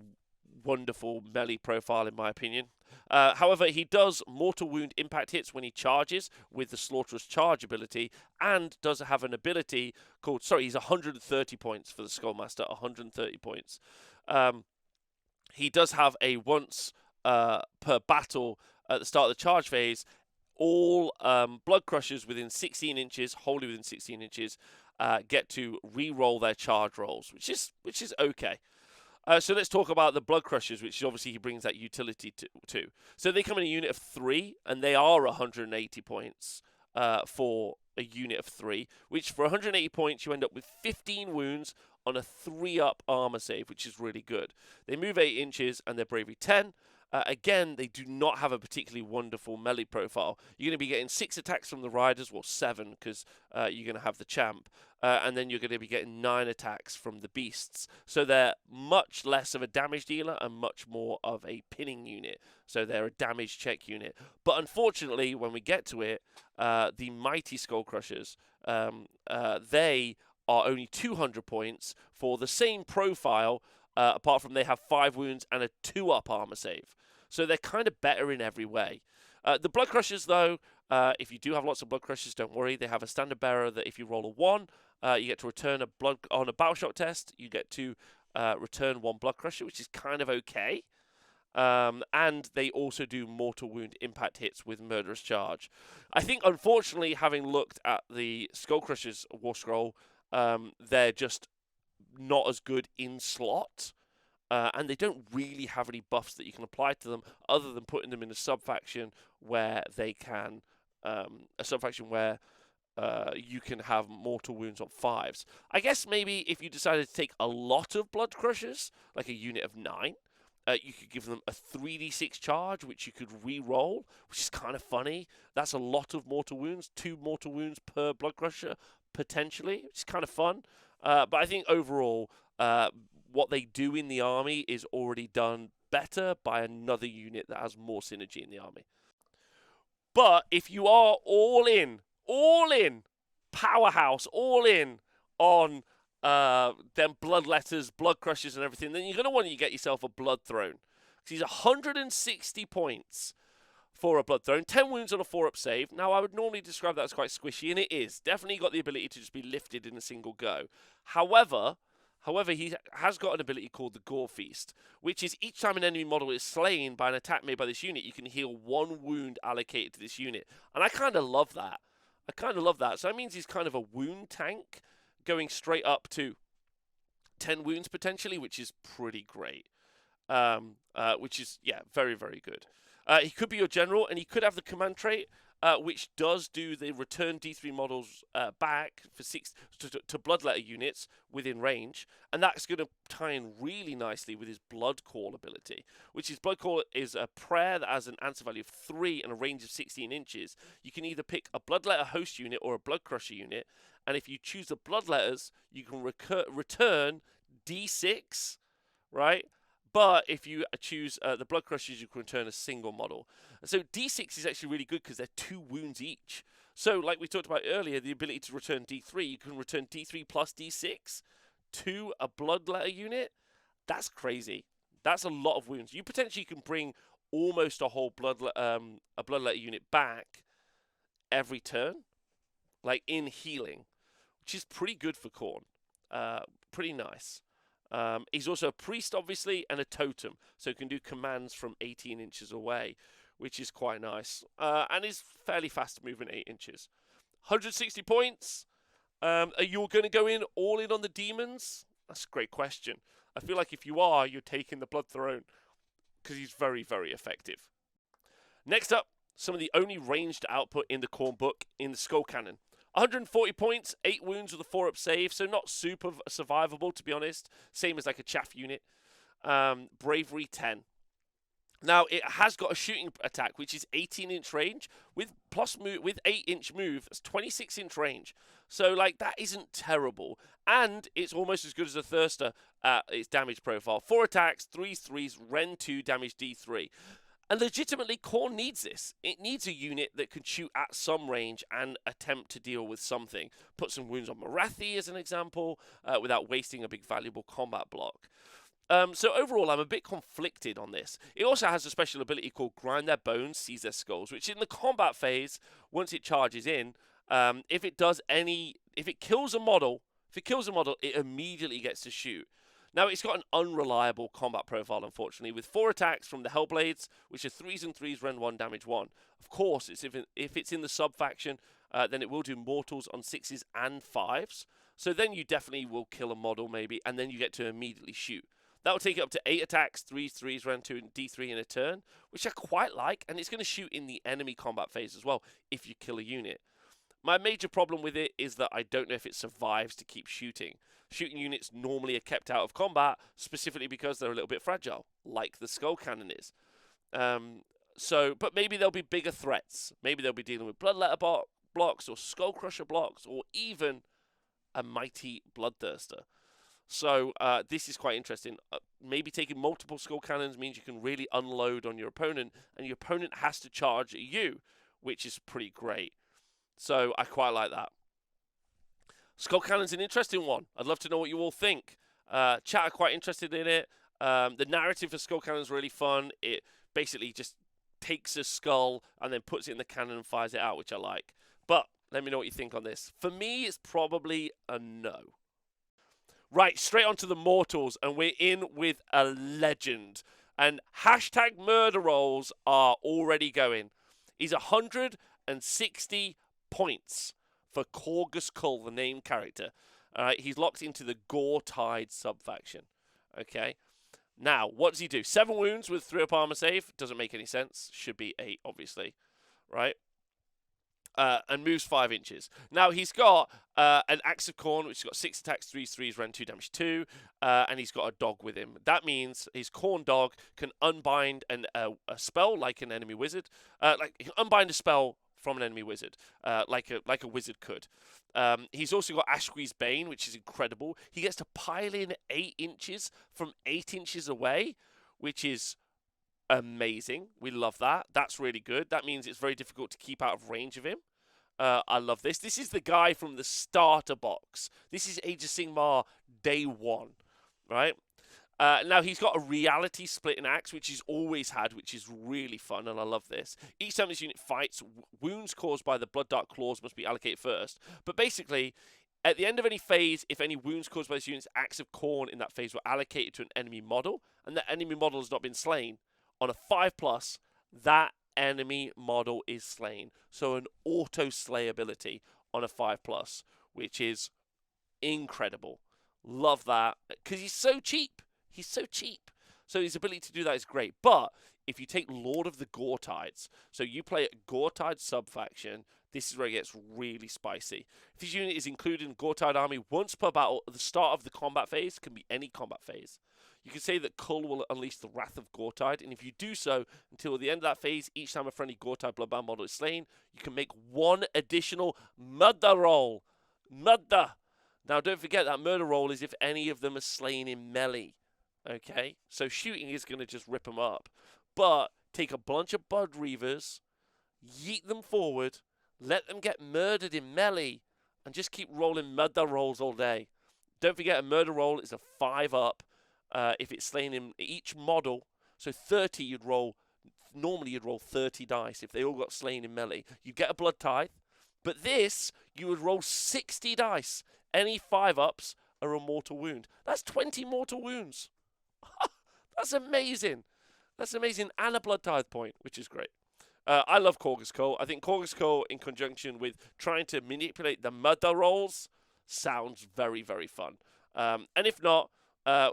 wonderful melee profile in my opinion. However, he does mortal wound impact hits when he charges with the Slaughterous Charge ability, and does have an ability called, he's 130 points for the Skullmaster, 130 points. He does have a once per battle at the start of the charge phase, all Blood Crushers within 16 inches, wholly within 16 inches, get to re-roll their charge rolls, which is okay. So let's talk about the Blood Crushers, which obviously he brings that utility to. So they come in a unit of 3, and they are 180 points for a unit of 3, which for 180 points you end up with 15 wounds on a 3-up armor save, which is really good. They move 8 inches, and they're Bravery 10, Again, they do not have a particularly wonderful melee profile. You're going to be getting 6 attacks from the riders, well 7 because you're going to have the champ, and then you're going to be getting 9 attacks from the beasts. So they're much less of a damage dealer and much more of a pinning unit. So they're a damage check unit. But unfortunately, when we get to it, the mighty Skull Crushers, they are only 200 points for the same profile, apart from they have 5 wounds and a 2-up armor save. So they're kind of better in every way. The Blood Crushers, though, if you do have lots of Blood Crushers, don't worry. They have a standard bearer that if you roll a 1, you get to return a blood on a battle shock test. You get to return 1 Blood Crusher, which is kind of okay. And they also do mortal wound impact hits with Murderous Charge. I think, unfortunately, having looked at the Skull Crushers War Scroll, they're just not as good in slot. And they don't really have any buffs that you can apply to them other than putting them in a subfaction where they can, you can have mortal wounds on 5s. I guess maybe if you decided to take a lot of Blood Crushers, like a unit of 9, you could give them a 3d6 charge, which you could re-roll, which is kind of funny. That's a lot of mortal wounds, 2 mortal wounds per Blood Crusher, potentially, which is kind of fun. But I think overall, what they do in the army is already done better by another unit that has more synergy in the army. But if you are all in, powerhouse, all in on them Bloodletters, Blood Crushers and everything, then you're going to want to get yourself a Blood Throne. Because he's 160 points for a Blood Throne, 10 wounds on a 4-up save. Now, I would normally describe that as quite squishy, and it is. Definitely got the ability to just be lifted in a single go. However, he has got an ability called the Gore Feast, which is each time an enemy model is slain by an attack made by this unit, you can heal 1 wound allocated to this unit. And I kind of love that. So that means he's kind of a wound tank, going straight up to 10 wounds potentially, which is pretty great. Which is, yeah, very, very good. He could be your general, and he could have the command trait, which does do the return D3 models back for 6 to Bloodletter units within range, and that's going to tie in really nicely with his Blood Call ability, which is Blood Call is a prayer that has an answer value of 3 and a range of 16 inches. You can either pick a Bloodletter host unit or a Blood Crusher unit, and if you choose the Bloodletters, you can return D6, right? But if you choose the Blood Crushers, you can return a single model. So D6 is actually really good because they're 2 wounds each. So like we talked about earlier, the ability to return D3, you can return D3 plus D6 to a Bloodletter unit. That's crazy. That's a lot of wounds. You potentially can bring almost a whole Bloodletter unit back every turn, like in healing, which is pretty good for Khorne. Pretty nice. He's also a priest, obviously, and a totem, so he can do commands from 18 inches away, which is quite nice. And is fairly fast moving 8 inches. 160 points. Are you going to go in all in on the demons? That's a great question. I feel like if you are, you're taking the Blood Throne, because he's very, very effective. Next up, some of the only ranged output in the Khorne book in the Skull Cannon. 140 points, 8 wounds with a 4-up save, so not super survivable, to be honest. Same as like a chaff unit. Bravery 10. Now, it has got a shooting attack, which is 18-inch range. With 8-inch move, that's 26-inch range. So, like, that isn't terrible. And it's almost as good as a Thirster at its damage profile. 4 attacks, 3 threes, Ren 2, damage D3. And legitimately, Khorne needs this. It needs a unit that can shoot at some range and attempt to deal with something. Put some wounds on Morathi as an example, without wasting a big valuable combat block. So overall, I'm a bit conflicted on this. It also has a special ability called Grind Their Bones, Seize Their Skulls, which in the combat phase, once it charges in, if it kills a model, it immediately gets to shoot. Now, it's got an unreliable combat profile, unfortunately, with 4 attacks from the Hellblades, which are 3s and 3s, Ren 1, damage 1. Of course, if it's in the Subfaction, then it will do mortals on 6s and 5s. So then you definitely will kill a model, maybe, and then you get to immediately shoot. That will take it up to 8 attacks, 3s, 3s, Ren 2, and D3 in a turn, which I quite like, and it's going to shoot in the enemy combat phase as well, if you kill a unit. My major problem with it is that I don't know if it survives to keep shooting. Shooting units normally are kept out of combat, specifically because they're a little bit fragile, like the Skull Cannon is. But maybe there'll be bigger threats. Maybe they'll be dealing with Bloodletter blocks or Skullcrusher blocks or even a mighty Bloodthirster. So this is quite interesting. Maybe taking multiple Skull Cannons means you can really unload on your opponent, and your opponent has to charge at you, which is pretty great. So I quite like that. Skull Cannon's an interesting one. I'd love to know what you all think. Chat are quite interested in it. The narrative for Skull Cannon is really fun. It basically just takes a skull and then puts it in the cannon and fires it out, which I like. But let me know what you think on this. For me, it's probably a no. Right, straight on to the mortals, and we're in with a legend. And hashtag murder rolls are already going. He's 160 points for Korgus Kull, the named character. He's locked into the Gore-Tide subfaction. Okay. Now, what does he do? 7 wounds with 3-up armor save. Doesn't make any sense. Should be 8, obviously. Right? And moves 5 inches. Now, he's got an Axe of Khorne, which has got 6 attacks, 3 threes, rend 2, damage 2. And he's got a dog with him. That means his Khorne dog can unbind a spell like an enemy wizard. Unbind a spell from an enemy wizard, like a wizard could. He's also got Ashquee's Bane, which is incredible. He gets to pile in 8 inches from 8 inches away, which is amazing. We love that. That's really good. That means it's very difficult to keep out of range of him. I love this. This is the guy from the starter box. This is Age of Sigmar day 1, right? Now, he's got a reality splitting axe, which he's always had, which is really fun, and I love this. Each time this unit fights, wounds caused by the Blood Dark Claws must be allocated first. But basically, at the end of any phase, if any wounds caused by this unit's Axe of Khorne in that phase were allocated to an enemy model, and that enemy model has not been slain, on a 5+, that enemy model is slain. So an auto-slay ability on a 5+, which is incredible. Love that, because he's so cheap. He's so cheap. So his ability to do that is great. But if you take Lord of the Gore-Tides, so you play a Gore-Tide subfaction, this is where it gets really spicy. If this unit is included in Gore-Tide army once per battle at the start of the combat phase, can be any combat phase. You can say that Kull will unleash the Wrath of Gore-Tide, and if you do so until the end of that phase, each time a friendly Gore-Tide Bloodbound model is slain, you can make 1 additional murder roll. Murder! Now, don't forget that murder roll is if any of them are slain in melee. Okay? So shooting is going to just rip them up. But take a bunch of Blood Reavers, yeet them forward, let them get murdered in melee, and just keep rolling murder rolls all day. Don't forget, a murder roll is a 5-up. If it's slain in each model, so 30 you'd roll, normally you'd roll 30 dice if they all got slain in melee. You get a blood tithe, but this, you would roll 60 dice. Any 5-ups are a mortal wound. That's 20 mortal wounds. That's amazing. That's amazing, and a blood tithe point, which is great. I love Korgus Kull. I think Korgus Kull, in conjunction with trying to manipulate the murder rolls, sounds very, very fun. And if not, or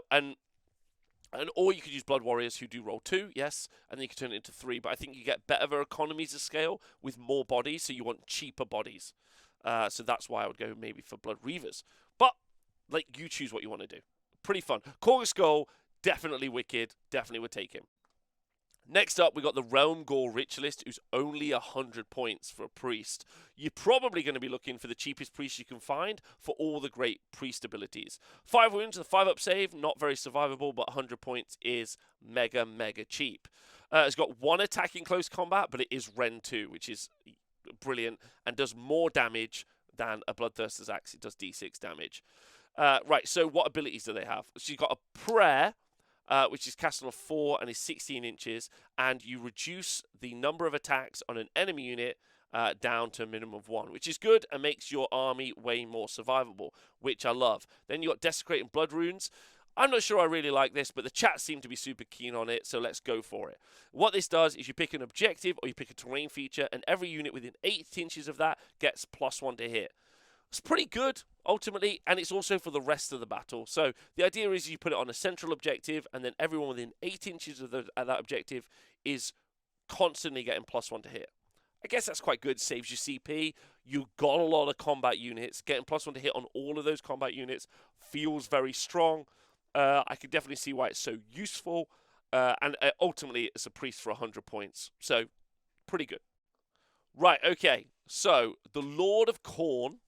you could use Blood Warriors who do roll 2, yes, and then you can turn it into 3. But I think you get better economies of scale with more bodies, so you want cheaper bodies. So that's why I would go maybe for Blood Reavers. But, you choose what you want to do. Pretty fun. Korgus Kull, definitely wicked. Definitely would take him. Next up, we got the Realm Gore Ritualist, who's only 100 points for a priest. You're probably going to be looking for the cheapest priest you can find for all the great priest abilities. 5 wounds, a 5-up save, not very survivable, but 100 points is mega, mega cheap. It's got 1 attack in close combat, but it is Rend 2, which is brilliant, and does more damage than a Bloodthirster's Axe. It does D6 damage. Right, so what abilities do they have? So you've got a Prayer, which is cast on a 4 and is 16 inches, and you reduce the number of attacks on an enemy unit down to a minimum of 1, which is good and makes your army way more survivable, which I love. Then you got Desecrating Blood Runes. I'm not sure I really like this, but the chat seem to be super keen on it, so let's go for it. What this does is you pick an objective or you pick a terrain feature, and every unit within 8 inches of that gets +1 to hit. It's pretty good, ultimately, and it's also for the rest of the battle. So the idea is you put it on a central objective, and then everyone within 8 inches of that objective is constantly getting +1 to hit. I guess that's quite good. Saves you CP. You've got a lot of combat units. Getting +1 to hit on all of those combat units feels very strong. I can definitely see why it's so useful. And ultimately, it's a priest for 100 points. So, pretty good. Right, okay. So, the Lord of Khorne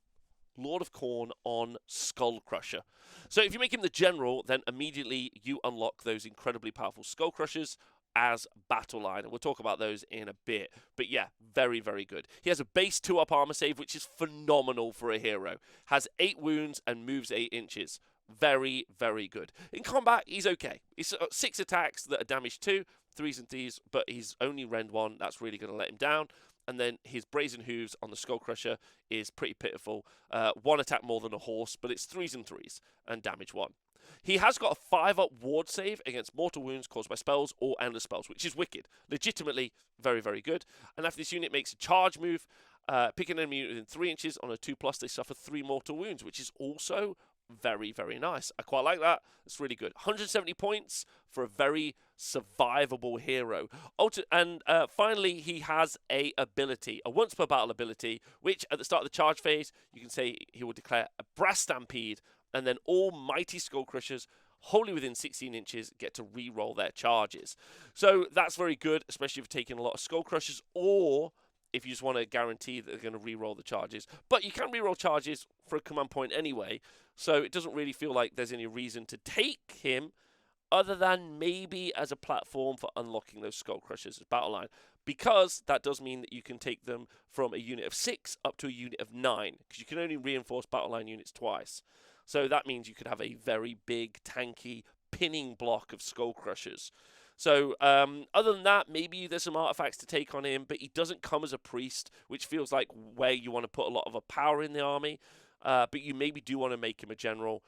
on Skull Crusher. So if you make him the general, then immediately you unlock those incredibly powerful Skull Crushers as battle line, and we'll talk about those in a bit. But yeah, very, very good. He has a base 2-up armor save, which is phenomenal for a hero. Has 8 wounds and moves 8 inches. Very, very good. In combat, he's okay. He's 6 attacks that are damage 2, 3s and 3s, but he's only rend 1. That's really going to let him down. And then his Brazen Hooves on the Skull Crusher is pretty pitiful. 1 attack more than a horse, but it's 3s and 3s and damage 1. He has got a 5-up ward save against mortal wounds caused by spells or endless spells, which is wicked. Legitimately very, very good. And after this unit makes a charge move, pick an enemy within 3 inches on a 2+, they suffer 3 mortal wounds, which is also very, very nice. I quite like that. It's really good. 170 points for a very survivable hero. And finally, he has a ability, a once per battle ability, which at the start of the charge phase, you can say he will declare a Brass Stampede, and then all mighty Skull Crushers wholly within 16 inches get to re-roll their charges. So that's very good, especially if you're taking a lot of Skull Crushers, or if you just want to guarantee that they're going to re-roll the charges. But you can re-roll charges for a command point anyway, so it doesn't really feel like there's any reason to take him other than maybe as a platform for unlocking those Skull Crushers as battle line, because that does mean that you can take them from a unit of 6 up to a unit of 9, because you can only reinforce battle line units twice. So that means you could have a very big, tanky, pinning block of Skull Crushers. So other than that, maybe there's some artifacts to take on him, but he doesn't come as a priest, which feels like where you want to put a lot of a power in the army. But you maybe do want to make him a general.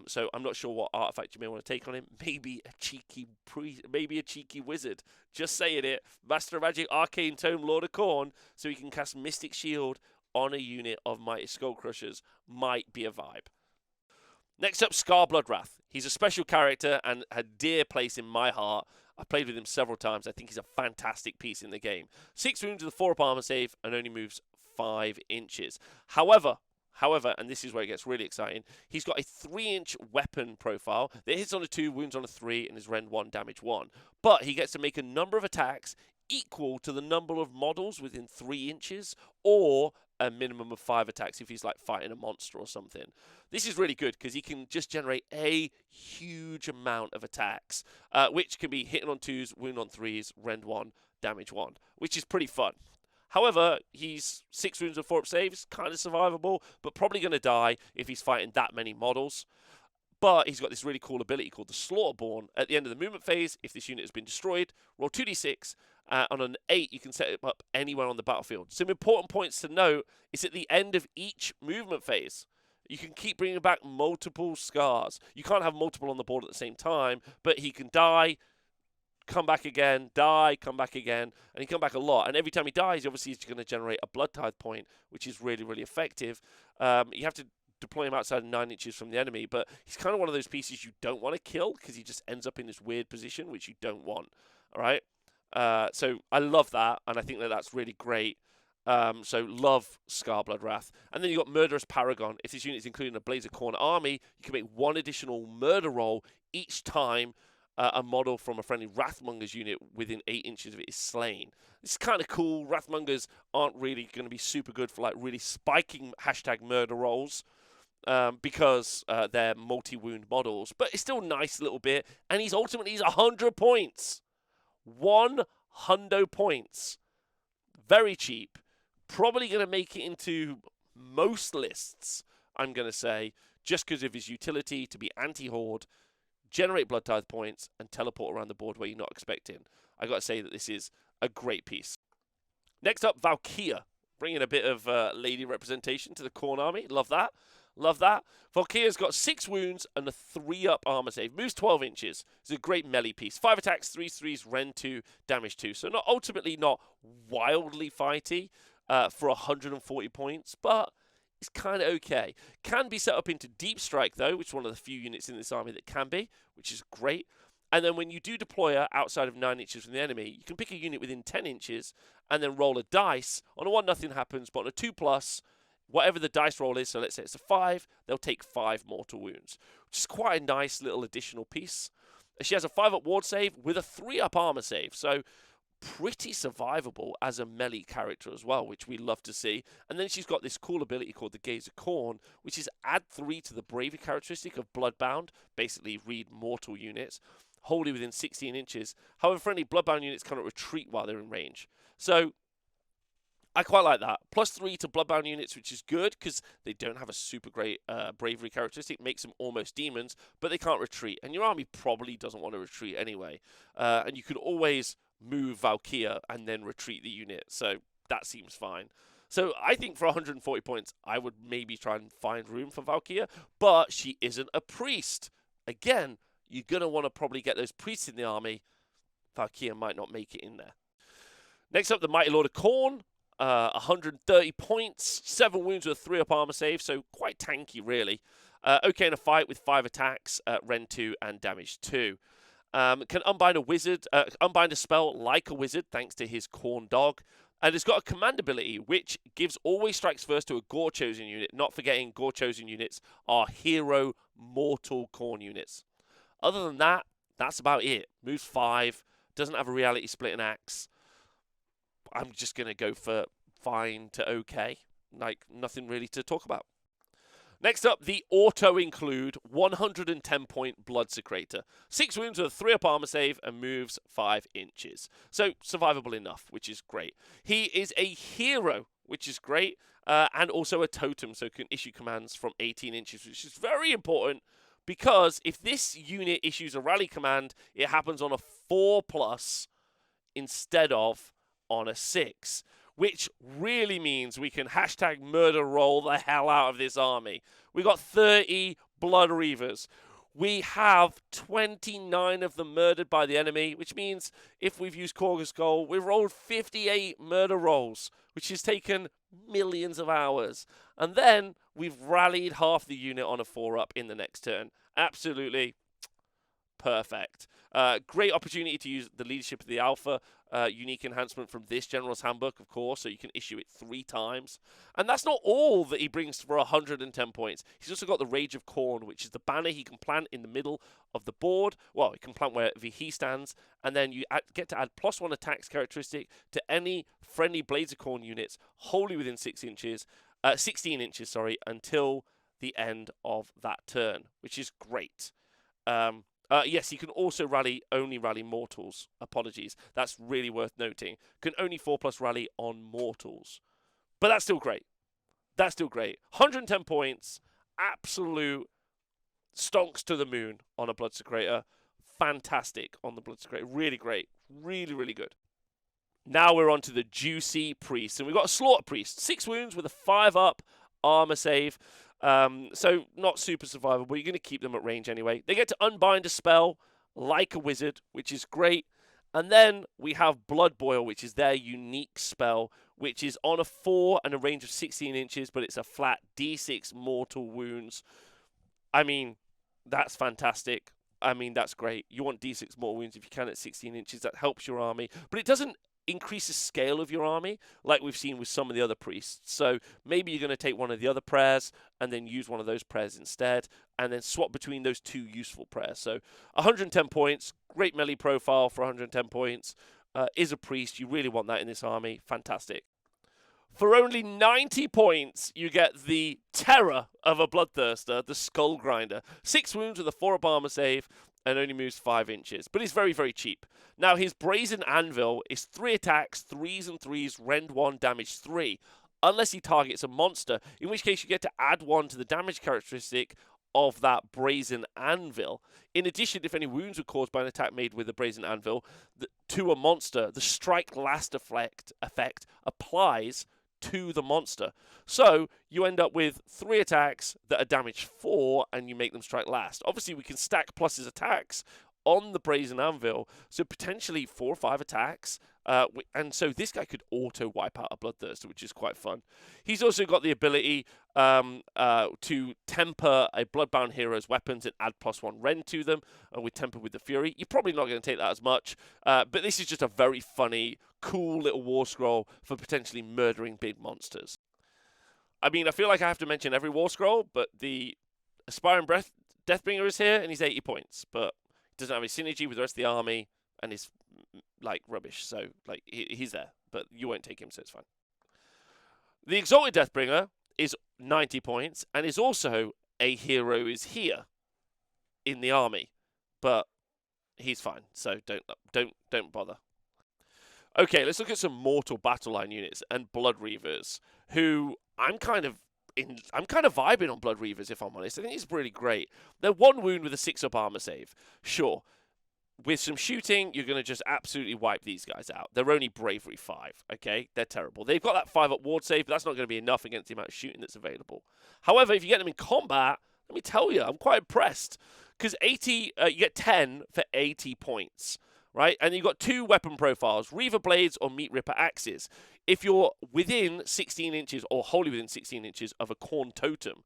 So I'm not sure what artifact you may want to take on him. Maybe a cheeky priest, maybe a cheeky wizard. Just saying it. Master of Magic, Arcane Tome, Lord of Khorne, so he can cast Mystic Shield on a unit of Mighty Skull Crushers. Might be a vibe. Next up, Scarbrand. He's a special character and a dear place in my heart. I've played with him several times. I think he's a fantastic piece in the game. 6 wounds with a 4-up armor save and only moves 5 inches. However, and this is where it gets really exciting, he's got a 3-inch weapon profile that hits on a 2, wounds on a 3, and is rend 1, damage 1. But he gets to make a number of attacks equal to the number of models within 3 inches, or a minimum of 5 attacks if he's like fighting a monster or something. This is really good because he can just generate a huge amount of attacks, which can be hitting on 2s, wound on 3s, rend 1, damage 1, which is pretty fun. However, he's 6 wounds and 4-up saves, kind of survivable, but probably going to die if he's fighting that many models. But he's got this really cool ability called the Slaughterborn. At the end of the movement phase, if this unit has been destroyed, roll 2d6. On an 8, you can set it up anywhere on the battlefield. Some important points to note is at the end of each movement phase, you can keep bringing back multiple scars. You can't have multiple on the board at the same time, but he can die, come back again, die, come back again, and he come back a lot. And every time he dies, obviously he's going to generate a blood tithe point, which is really, really effective. You have to deploy him outside of 9 inches from the enemy, but he's kind of one of those pieces you don't want to kill because he just ends up in this weird position, which you don't want. All right? So I love that, and I think that that's really great. So love Scarbrand. And then you've got Murderous Paragon. If this unit is including a Blaze of Khorne army, you can make 1 additional murder roll each time a model from a friendly Wrathmonger's unit within 8 inches of it is slain. This is kind of cool. Wrathmongers aren't really going to be super good for like really spiking #murder rolls because they're multi-wound models, but it's still a nice little bit. And he's 100 points. 100 points. Very cheap. Probably going to make it into most lists, I'm going to say, just because of his utility to be anti-horde, generate blood tithe points, and teleport around the board where you're not expecting. I got to say that this is a great piece. Next up, Valkyria. Bringing a bit of lady representation to the Khorne army. Love that. Love that. Valkyria's got 6 wounds and a 3-up armor save. Moves 12 inches. It's a great melee piece. 5 attacks, 3s, rend 2, damage 2. So ultimately not wildly fighty for 140 points, but it's kind of okay. Can be set up into Deep Strike, though, which is one of the few units in this army that can be, which is great. And then when you do deploy her outside of 9 inches from the enemy, you can pick a unit within 10 inches and then roll a dice. On a 1, nothing happens, but on a 2+, whatever the dice roll is, so let's say it's a 5, they'll take 5 mortal wounds, which is quite a nice little additional piece. She has a 5-up ward save with a 3-up armor save. So pretty survivable as a melee character as well, which we love to see. And then she's got this cool ability called the Gaze of Khorne, which is add 3 to the bravery characteristic of Bloodbound, basically read mortal units, wholly within 16 inches. However, friendly Bloodbound units cannot retreat while they're in range. So I quite like that. +3 to Bloodbound units, which is good because they don't have a super great bravery characteristic. Makes them almost demons, but they can't retreat. And your army probably doesn't want to retreat anyway. And you could always move Valkyria and then retreat the unit. So that seems fine. So I think for 140 points, I would maybe try and find room for Valkyria, but she isn't a priest. Again, you're going to want to probably get those priests in the army. Valkyria might not make it in there. Next up, the Mighty Lord of Khorne. 130 points, 7 wounds with a 3-up armor save, so quite tanky, really. Okay in a fight with 5 attacks, Rend 2 and damage 2. Can unbind a spell like a wizard, thanks to his Khorne dog. And it's got a command ability, which gives always strikes first to a Gore Chosen unit, not forgetting Gore Chosen units are hero mortal Khorne units. Other than that, that's about it. Moves 5, doesn't have a reality splitting axe. I'm just going to go for fine to okay. Like, nothing really to talk about. Next up, the auto-include 110-point Bloodsecrator. 6 wounds with a 3-up armor save and moves 5 inches. So, survivable enough, which is great. He is a hero, which is great, and also a totem, so can issue commands from 18 inches, which is very important, because if this unit issues a rally command, it happens on a 4+ instead of on a 6, which really means we can hashtag murder roll the hell out of this army. We got 30 Blood Reavers. We have 29 of them murdered by the enemy, which means if we've used Korg's Goal, we've rolled 58 murder rolls, which has taken millions of hours. And then we've rallied half the unit on a 4-up in the next turn. Absolutely perfect. Great opportunity to use the Leadership of the Alpha unique enhancement from this General's Handbook, of course, so you can issue it 3 times. And that's not all that he brings for 110 points. He's also got the Rage of Khorne, which is the banner he can plant in the middle of the board. Well, he can plant wherever he stands, and then you get to add +1 attacks characteristic to any friendly Blades of Khorne units wholly within 16 inches, until the end of that turn, which is great. Yes, he can also only rally mortals. Apologies. That's really worth noting. Can only 4+ rally on mortals. But that's still great. 110 points. Absolute stonks to the moon on a Bloodsecrator. Fantastic on the Bloodsecrator. Really great. Really, really good. Now we're on to the juicy priest. And we've got a Slaughter Priest. 6 wounds with a 5-up armor save. So not super survivable, but you're going to keep them at range anyway. They get to unbind a spell like a wizard, which is great. And then we have Blood Boil, which is their unique spell, which is on a 4 and a range of 16 inches, but it's a flat D6 mortal wounds. I mean, that's fantastic. I mean, that's great. You want D6 mortal wounds if you can at 16 inches. That helps your army. But it doesn't increase the scale of your army like we've seen with some of the other priests. So maybe you're going to take one of the other prayers and then use one of those prayers instead, and then swap between those 2 useful prayers. So 110 points, great melee profile for 110 points. Is a priest. You really want that in this army. Fantastic. For only 90 points, you get the terror of a Bloodthirster, the Skull Grinder. 6 wounds with a 4-up armor save and only moves 5 inches. But he's very, very cheap. Now, his Brazen Anvil is 3 attacks, 3s and 3s, Rend 1, damage 3. Unless he targets a monster, in which case you get to add 1 to the damage characteristic of that Brazen Anvil. In addition, if any wounds were caused by an attack made with the Brazen Anvil to a monster, the Strike Last effect applies to the monster. So you end up with 3 attacks that are damage 4 and you make them strike last. Obviously, we can stack plus his attacks on the Brazen Anvil, so potentially 4 or 5 attacks. And so this guy could auto wipe out a Bloodthirster, which is quite fun. He's also got the ability to temper a Bloodbound hero's weapons and add +1 Rend to them with Temper with the Fury. You're probably not going to take that as much, but this is just a very funny, cool little war scroll for potentially murdering big monsters. I mean, I feel like I have to mention every war scroll, but the Aspiring Deathbringer is here, and he's 80 points, but Doesn't have any synergy with the rest of the army, and is like rubbish. So like he's there, but you won't take him, so it's fine. The Exalted Deathbringer is 90 points and is also a hero is here in the army, but he's fine. So don't bother. Okay, let's look at some Mortal Battle Line units and Blood Reavers, who I'm kind of vibing on Blood Reavers, if I'm honest. I think it's really great. They're 1 wound with a 6-up armor save. Sure. With some shooting, you're going to just absolutely wipe these guys out. They're only Bravery 5, okay? They're terrible. They've got that 5-up ward save, but that's not going to be enough against the amount of shooting that's available. However, if you get them in combat, let me tell you, I'm quite impressed. Because 80, you get 10 for 80 points, right? And you've got 2 weapon profiles, Reaver Blades or Meat Ripper Axes. If you're within 16 inches or wholly within 16 inches of a Khorne totem,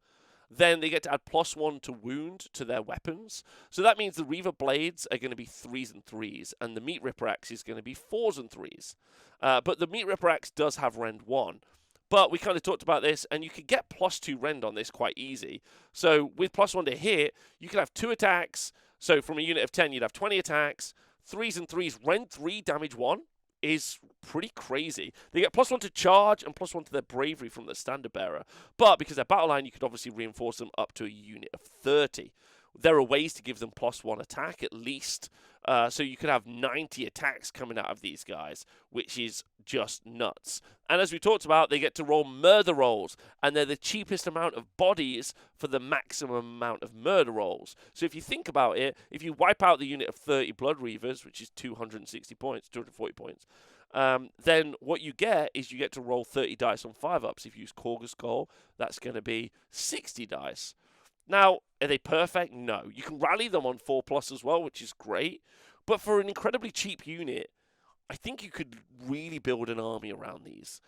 then they get to add +1 to wound to their weapons. So that means the Reaver Blades are going to be 3s and 3s, and the Meat Ripper Axe is going to be 4s and 3s. But the Meat Ripper Axe does have Rend 1. But we kind of talked about this, and you could get +2 Rend on this quite easy. So with +1 to hit, you can have 2 attacks. So from a unit of 10, you'd have 20 attacks. 3s and 3s, Rend 3, damage 1 is pretty crazy. They get +1 to charge and +1 to their bravery from the standard bearer. But because they're battle line, you could obviously reinforce them up to a unit of 30. There are ways to give them +1 attack at least. So you could have 90 attacks coming out of these guys, which is just nuts. And as we talked about, they get to roll murder rolls, and they're the cheapest amount of bodies for the maximum amount of murder rolls. So if you think about it, if you wipe out the unit of 30 Blood Reavers, which is 260 points, 240 points, then what you get is you get to roll 30 dice on 5-ups. If you use Korg's Skull, that's going to be 60 dice. Now, are they perfect? No. You can rally them on 4+ as well, which is great. But for an incredibly cheap unit, I think you could really build an army around these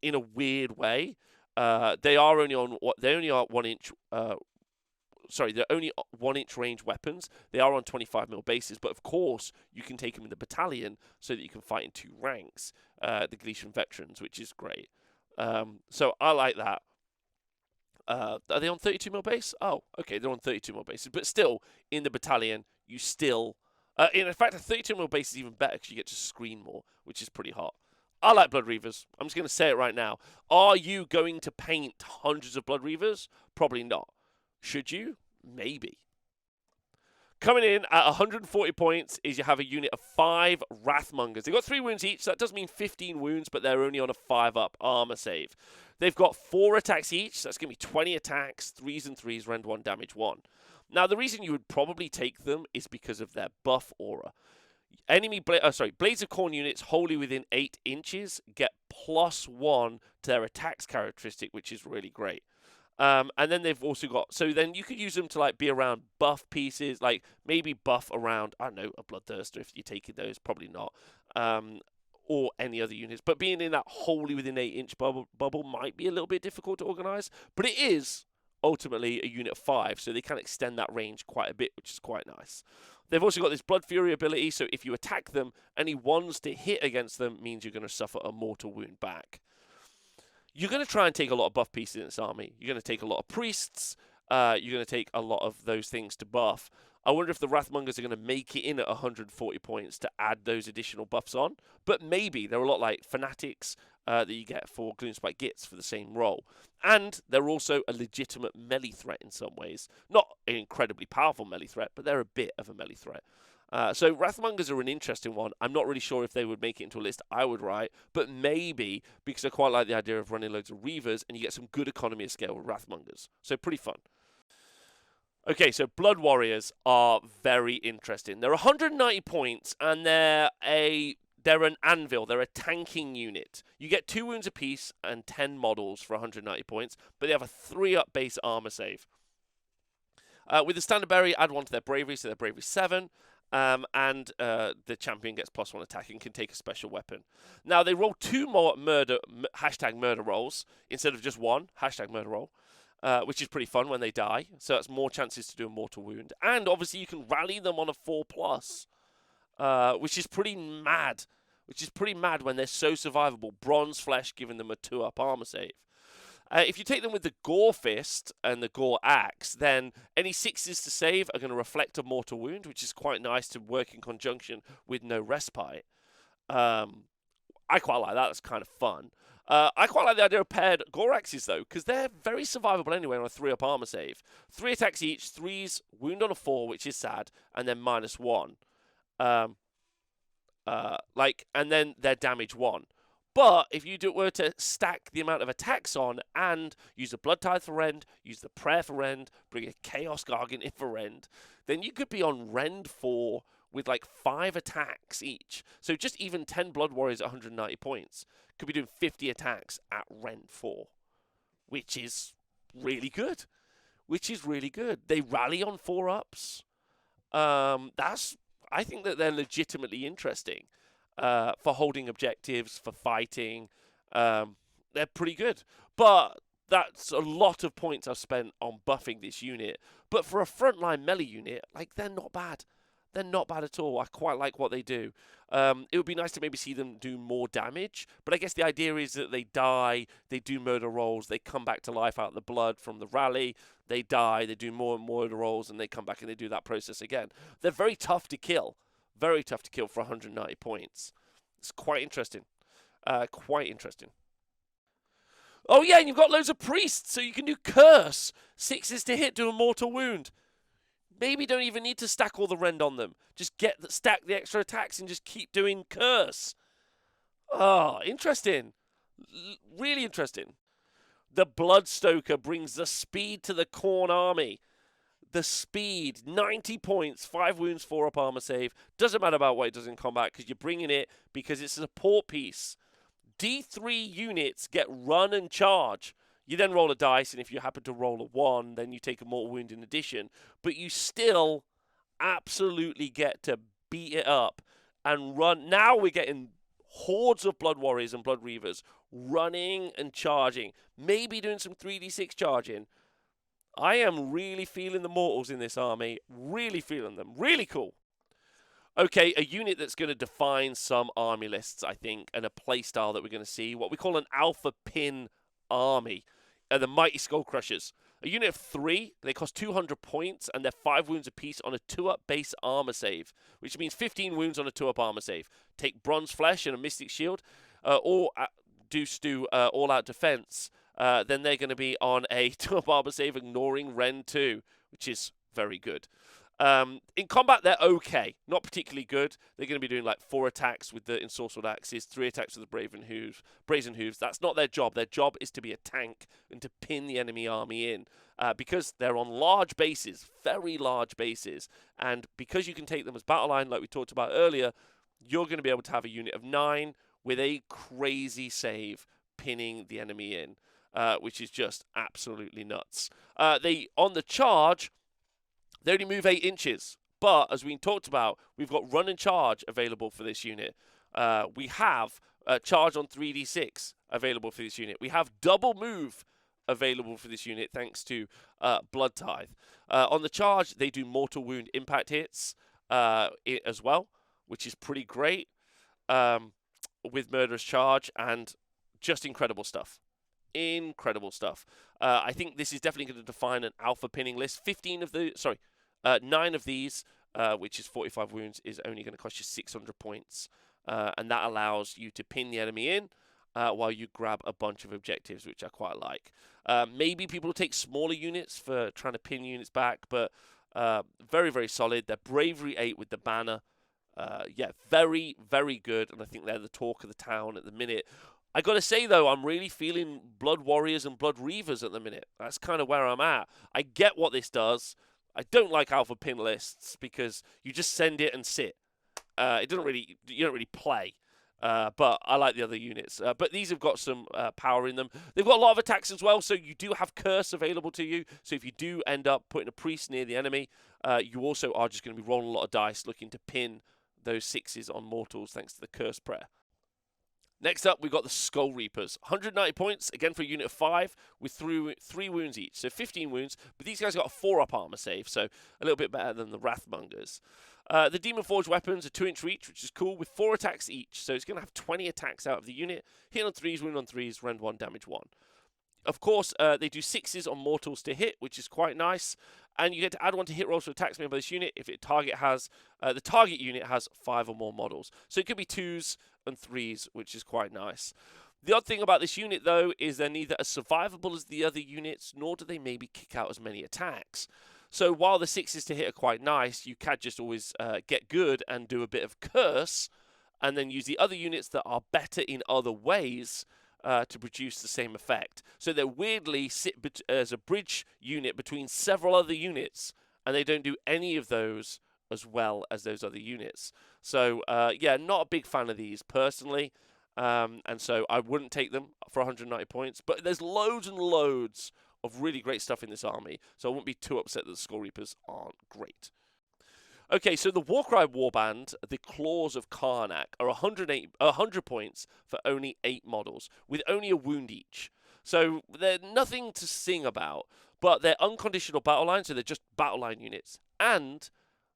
in a weird way. They are only on they only are 1 inch. They're only 1 inch range weapons. They are on 25mm bases, but of course you can take them in the battalion so that you can fight in 2 ranks. The Galician veterans, which is great. So I like that. Are they on 32mm base? Oh, okay, they're on 32mm bases. But still, in the battalion, you still... in fact, a 32mm base is even better because you get to screen more, which is pretty hot. I like Blood Reavers. I'm just going to say it right now. Are you going to paint hundreds of Blood Reavers? Probably not. Should you? Maybe. Coming in at 140 points is you have a unit of 5 Wrathmongers. They've got 3 wounds each, so that does mean 15 wounds, but they're only on a 5-up armor save. They've got 4 attacks each, so that's going to be 20 attacks, 3s and 3s, Rend 1, damage 1. Now, the reason you would probably take them is because of their buff aura. Blades of Khorne units wholly within 8 inches get +1 to their attacks characteristic, which is really great. And then they've also got, so then you could use them to like be around buff pieces, like maybe buff around, I don't know, a Bloodthirster if you're taking those, probably not, or any other units. But being in that wholly within 8-inch bubble might be a little bit difficult to organise, but it is ultimately a unit of 5, so they can extend that range quite a bit, which is quite nice. They've also got this Blood Fury ability, so if you attack them, any 1s to hit against them means you're going to suffer a mortal wound back. You're going to try and take a lot of buff pieces in this army. You're going to take a lot of priests. You're going to take a lot of those things to buff. I wonder if the Wrathmongers are going to make it in at 140 points to add those additional buffs on. But maybe. They're a lot like Fanatics that you get for Gloomspike Gits for the same role. And they're also a legitimate melee threat in some ways. Not an incredibly powerful melee threat, but they're a bit of a melee threat. So Wrathmongers are an interesting one. I'm not really sure if they would make it into a list I would write, but maybe because I quite like the idea of running loads of Reavers and you get some good economy of scale with Wrathmongers. So pretty fun. Okay, so Blood Warriors are very interesting. They're 190 points and they're an anvil. They're a tanking unit. You get 2 wounds apiece and 10 models for 190 points, but they have a 3-up base armor save. With the standard berry, add 1 to their bravery, so their bravery 7. And the champion gets +1 attack and can take a special weapon. Now, they roll 2 more murder rolls instead of just 1, murder roll, which is pretty fun when they die. So that's more chances to do a mortal wound. And obviously you can rally them on a 4+, which is pretty mad. Which is pretty mad when they're so survivable. Bronze Flesh giving them a 2-up armor save. If you take them with the Gore Fist and the Gore Axe, then any 6s to save are going to reflect a mortal wound, which is quite nice to work in conjunction with no respite. I quite like that. That's kind of fun. I quite like the idea of paired Gore Axes, though, because they're very survivable anyway on a 3-up armor save. 3 attacks each, 3s, wound on a 4, which is sad, and then -1. And then they're damage 1. But if you were to stack the amount of attacks on and use the Blood Tithe for Rend, use the Prayer for Rend, bring a Chaos Gargant in for Rend, then you could be on Rend 4 with like 5 attacks each. So just even 10 Blood Warriors at 190 points could be doing 50 attacks at Rend 4, which is really good. They rally on 4-ups. I think that they're legitimately interesting. For holding objectives, for fighting. They're pretty good. But that's a lot of points I've spent on buffing this unit. But for a frontline melee unit, like, they're not bad. They're not bad at all. I quite like what they do. It would be nice to maybe see them do more damage. But I guess the idea is that they die, they do murder rolls, they come back to life out of the blood from the rally, they die, they do more and more murder rolls, and they come back and they do that process again. They're very tough to kill. Very tough to kill for 190 points. It's quite interesting. Oh, yeah, and you've got loads of priests, so you can do Curse. 6s to hit, do a mortal wound. Maybe don't even need to stack all the Rend on them. Just stack the extra attacks and just keep doing Curse. Oh, interesting. Really interesting. The Bloodstoker brings the speed to the Khorne army. The speed, 90 points, 5 wounds, 4-up armor save. Doesn't matter about what it does in combat because you're bringing it because it's a support piece. D3 units get run and charge. You then roll a dice, and if you happen to roll a 1, then you take a mortal wound in addition. But you still absolutely get to beat it up and run. Now we're getting hordes of Blood Warriors and Blood Reavers running and charging. Maybe doing some 3d6 charging. I am really feeling the mortals in this army. Really feeling them. Really cool. Okay, a unit that's going to define some army lists, I think, and a playstyle that we're going to see. What we call an alpha pin army. The Mighty Skull Crushers. A unit of 3, they cost 200 points, and they're 5 wounds apiece on a 2-up base armor save, which means 15 wounds on a 2-up armor save. Take Bronze Flesh and a Mystic Shield, or do all-out defense. Then they're going to be on a 2-up armor save, ignoring Rend 2, which is very good. In combat, they're okay. Not particularly good. They're going to be doing like 4 attacks with the Ensorcelled Axes, 3 attacks with the Brazen Hooves. That's not their job. Their job is to be a tank and to pin the enemy army in. Because they're on large bases, very large bases. And because you can take them as battle line, like we talked about earlier, you're going to be able to have a unit of 9 with a crazy save pinning the enemy in. Which is just absolutely nuts. On the charge, they only move 8 inches. But, as we talked about, we've got run and charge available for this unit. We have charge on 3d6 available for this unit. We have double move available for this unit thanks to Blood Tithe. On the charge, they do mortal wound impact hits as well, which is pretty great with Murderous Charge and just incredible stuff. Incredible stuff. I think this is definitely going to define an alpha pinning list. 9 of these, which is 45 wounds, is only going to cost you 600 points. And that allows you to pin the enemy in while you grab a bunch of objectives, which I quite like. Maybe people will take smaller units for trying to pin units back, but very, very solid. They're Bravery 8 with the banner. Very, very good. And I think they're the talk of the town at the minute. I got to say, though, I'm really feeling Blood Warriors and Blood Reavers at the minute. That's kind of where I'm at. I get what this does. I don't like alpha pin lists because you just send it and sit. You don't really play. But I like the other units. But these have got some power in them. They've got a lot of attacks as well, so you do have Curse available to you. So if you do end up putting a priest near the enemy, you also are just going to be rolling a lot of dice looking to pin those 6s on mortals thanks to the Curse Prayer. Next up, we've got the Skull Reapers. 190 points, again for a unit of 5, with 3 wounds each. So 15 wounds, but these guys got a 4-up armor save, so a little bit better than the Wrathmongers. The Demon Forge weapons are 2-inch reach, which is cool, with 4 attacks each. So it's going to have 20 attacks out of the unit. Hit on 3s, wound on 3s, rend 1, damage 1. Of course, they do 6s on mortals to hit, which is quite nice. And you get to add 1 to hit rolls for attacks made by this unit if the target unit has 5 or more models. So it could be 2s and 3s, which is quite nice. The odd thing about this unit, though, is they're neither as survivable as the other units, nor do they maybe kick out as many attacks. So while the 6s to hit are quite nice, you can just always get good and do a bit of curse, and then use the other units that are better in other ways to produce the same effect. So they weirdly sit as a bridge unit between several other units, and they don't do any of those as well as those other units. So yeah, not a big fan of these personally, and so I wouldn't take them for 190 points. But there's loads and loads of really great stuff in this army, so I wouldn't be too upset that the Skull Reapers aren't great. Okay, so the Warcry Warband, the Claws of Karnak, are 100 points for only 8 models, with only a wound each. So they're nothing to sing about, but they're unconditional battle line, so they're just battle line units. And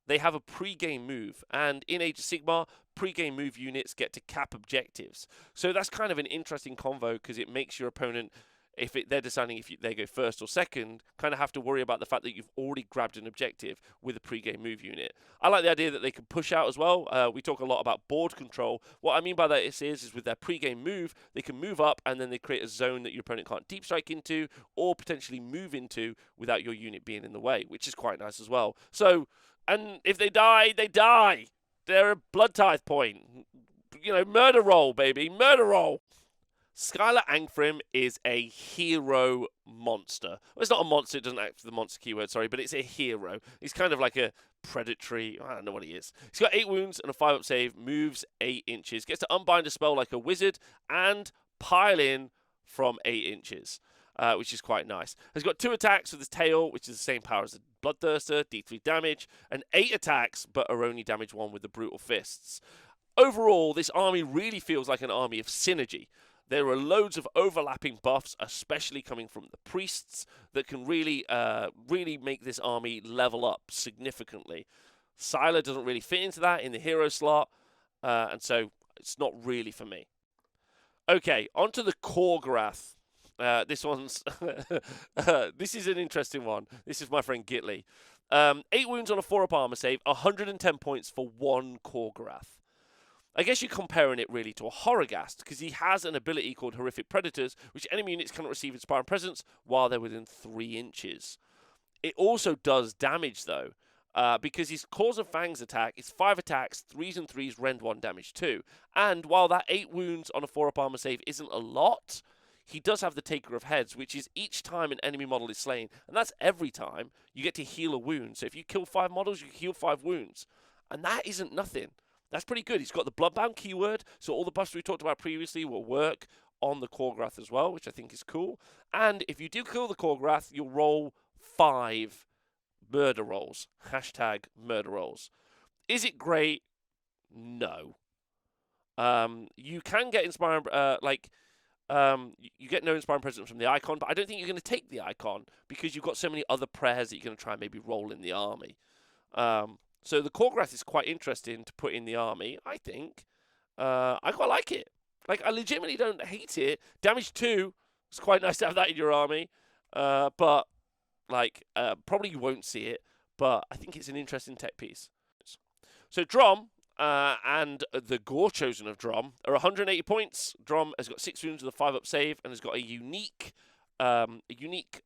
they have a pre-game move, and in Age of Sigmar, pre-game move units get to cap objectives. So that's kind of an interesting convo, because it makes your opponent, if they're deciding if they go first or second, kind of have to worry about the fact that you've already grabbed an objective with a pre-game move unit. I like the idea that they can push out as well. We talk a lot about board control. What I mean by that is with their pre-game move, they can move up and then they create a zone that your opponent can't deep strike into or potentially move into without your unit being in the way, which is quite nice as well. So, and if they die, they die. They're a blood tithe point. You know, murder roll, baby, murder roll. Skylar Angfrim is a hero monster. Well, it's not a monster, it doesn't act for the monster keyword, sorry, but it's a hero. He's kind of like a predatory, I don't know what he is. He's got 8 wounds and a 5-up save, moves 8 inches, gets to unbind a spell like a wizard, and pile in from 8 inches, which is quite nice. He's got 2 attacks with his tail, which is the same power as the Bloodthirster, D3 damage, and 8 attacks, but are only damage 1 with the brutal fists. Overall, this army really feels like an army of synergy. There are loads of overlapping buffs, especially coming from the priests, that can really make this army level up significantly. Sylar doesn't really fit into that in the hero slot, and so it's not really for me. Okay, on to the Khorne. This is an interesting one. This is my friend Gitley. 8 wounds on a 4-up armor save, 110 points for 1 Khorne. I guess you're comparing it really to a Horrorghast, because he has an ability called Horrific Predators, which enemy units cannot receive Inspiring Presence while they're within 3 inches. It also does damage, though, because his Claws and Fangs attack is 5 attacks, 3s and 3s, rend 1, damage 2. And while that 8 wounds on a 4-up armor save isn't a lot, he does have the Taker of Heads, which is each time an enemy model is slain, and that's every time, you get to heal a wound. So if you kill 5 models, you heal 5 wounds. And that isn't nothing. That's pretty good. He's got the Bloodbound keyword, so all the buffs we talked about previously will work on the Khorne as well, which I think is cool. And if you do kill the Khorne, you'll roll 5 murder rolls. Hashtag murder rolls. Is it great? No. You can get inspiring, you get no inspiring presence from the icon, but I don't think you're going to take the icon because you've got so many other prayers that you're going to try and maybe roll in the army. So the Khorne is quite interesting to put in the army, I think. I quite like it. Like, I legitimately don't hate it. Damage 2, it's quite nice to have that in your army. But, probably you won't see it. But I think it's an interesting tech piece. So Drom and the Gore Chosen of Drom are 180 points. Drom has got 6 wounds with a 5-up save and has got a unique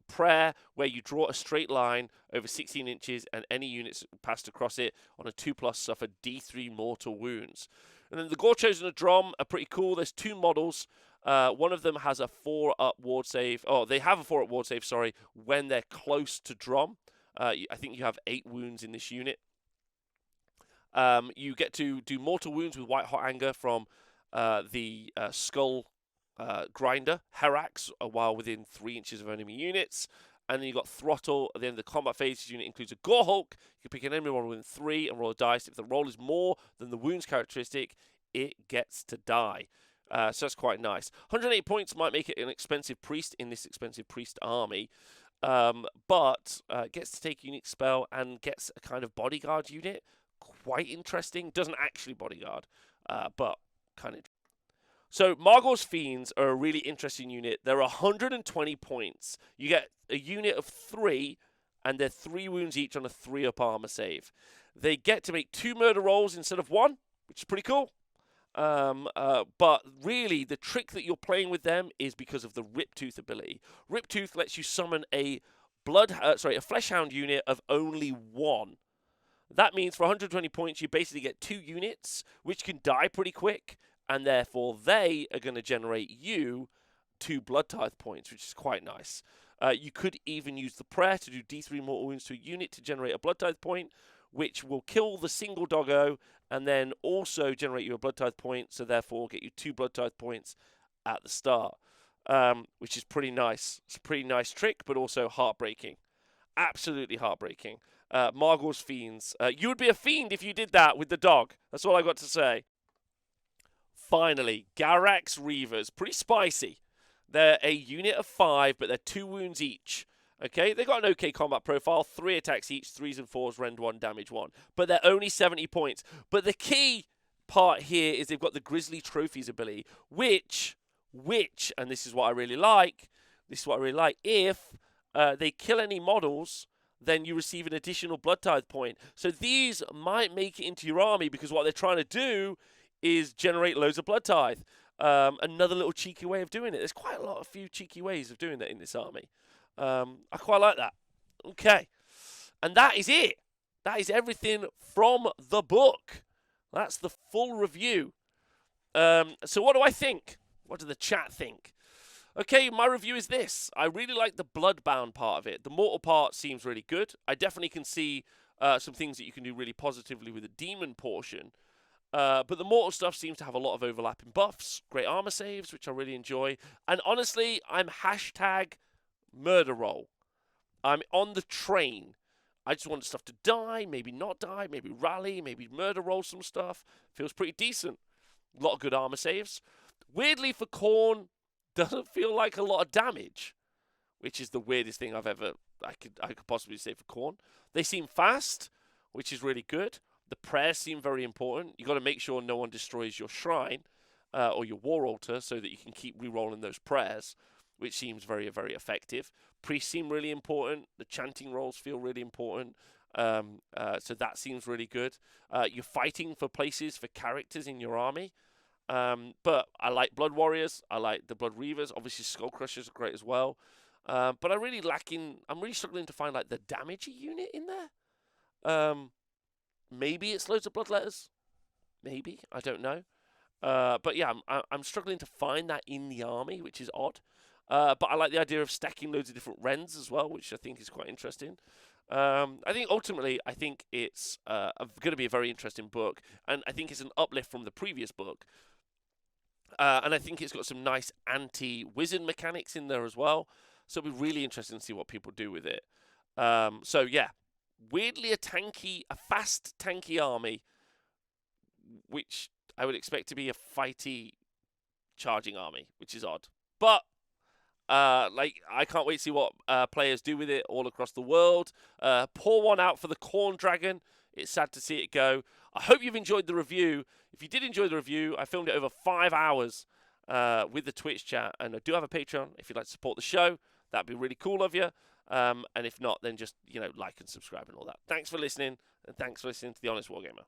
prayer where you draw a straight line over 16 inches and any units passed across it on a 2+ suffer D3 mortal wounds. And then the Gore Chosen of Drom are pretty cool. There's 2 models. One of them has a 4-up ward save. Oh, they have a 4-up ward save, sorry, when they're close to Drom. I think you have 8 wounds in this unit. You get to do mortal wounds with White Hot Anger from the Skull Grinder, Wrathax, while within 3 inches of enemy units. And then you've got Throttle. At the end of the combat phase, this unit includes a Gore Hulk. You can pick an enemy roll within 3 and roll a dice. If the roll is more than the wounds characteristic, it gets to die. So that's quite nice. 108 points might make it an expensive priest in this expensive priest army. But gets to take a unique spell and gets a kind of bodyguard unit. Quite interesting. Doesn't actually bodyguard, but kind of. So Margor's Fiends are a really interesting unit. They're 120 points. You get a unit of 3, and they're 3 wounds each on a 3-up armor save. They get to make 2 murder rolls instead of 1, which is pretty cool. But really, the trick that you're playing with them is because of the Riptooth ability. Riptooth lets you summon a Fleshound unit of only 1. That means for 120 points, you basically get 2 units, which can die pretty quick, and therefore they are going to generate you 2 Blood Tithe points, which is quite nice. You could even use the prayer to do D3 mortal wounds to a unit to generate a Blood Tithe point, which will kill the single doggo and then also generate you a Blood Tithe point, so therefore get you 2 Blood Tithe points at the start, which is pretty nice. It's a pretty nice trick, but also heartbreaking. Absolutely heartbreaking. Margor's Fiends. You would be a fiend if you did that with the dog. That's all I got to say. Finally, Garak's Reavers. Pretty spicy. They're a unit of 5, but they're 2 wounds each. Okay, they got an okay combat profile, 3 attacks each, 3s and 4s, rend 1, damage 1. But they're only 70 points. But the key part here is they've got the Grizzly Trophies ability, which, and this is what I really like, if they kill any models, then you receive an additional Blood Tithe point. So these might make it into your army because what they're trying to do is generate loads of Blood Tithe. Another little cheeky way of doing it. There's quite a few cheeky ways of doing that in this army. I quite like that. Okay. And that is it. That is everything from the book. That's the full review. So what do I think? What do the chat think? Okay, my review is this. I really like the Bloodbound part of it. The Mortal part seems really good. I definitely can see some things that you can do really positively with the Demon portion. But the Mortal stuff seems to have a lot of overlapping buffs, great armor saves, which I really enjoy. And honestly, I'm hashtag murder roll. I'm on the train. I just want stuff to die, maybe not die, maybe rally, maybe murder roll some stuff. Feels pretty decent. A lot of good armor saves. Weirdly for Khorne, doesn't feel like a lot of damage, which is the weirdest thing I could possibly say for Khorne. They seem fast, which is really good. The prayers seem very important. You got to make sure no one destroys your shrine or your war altar so that you can keep re-rolling those prayers, which seems very, very effective. Priests seem really important. The chanting rolls feel really important. So that seems really good. You're fighting for places for characters in your army. But I like Blood Warriors. I like the Blood Reavers. Obviously, Skull Crushers are great as well. But I'm really struggling to find like the damagey unit in there. Maybe it's loads of Bloodletters. Maybe, I don't know. But yeah, I'm struggling to find that in the army, which is odd. But I like the idea of stacking loads of different rends as well, which I think is quite interesting. I think ultimately, it's going to be a very interesting book, and I think it's an uplift from the previous book. And I think it's got some nice anti-wizard mechanics in there as well. So it'll be really interesting to see what people do with it. So yeah, weirdly a fast tanky army, which I would expect to be a fighty charging army, which is odd. But I can't wait to see what players do with it all across the world. Pour one out for the Khorne Dragon. It's sad to see it go. I hope you've enjoyed the review. If you did enjoy the review, I filmed it over 5 hours with the Twitch chat. And I do have a Patreon if you'd like to support the show. That'd be really cool of you. And if not, then just, like and subscribe and all that. Thanks for listening. And thanks for listening to The Honest Wargamer.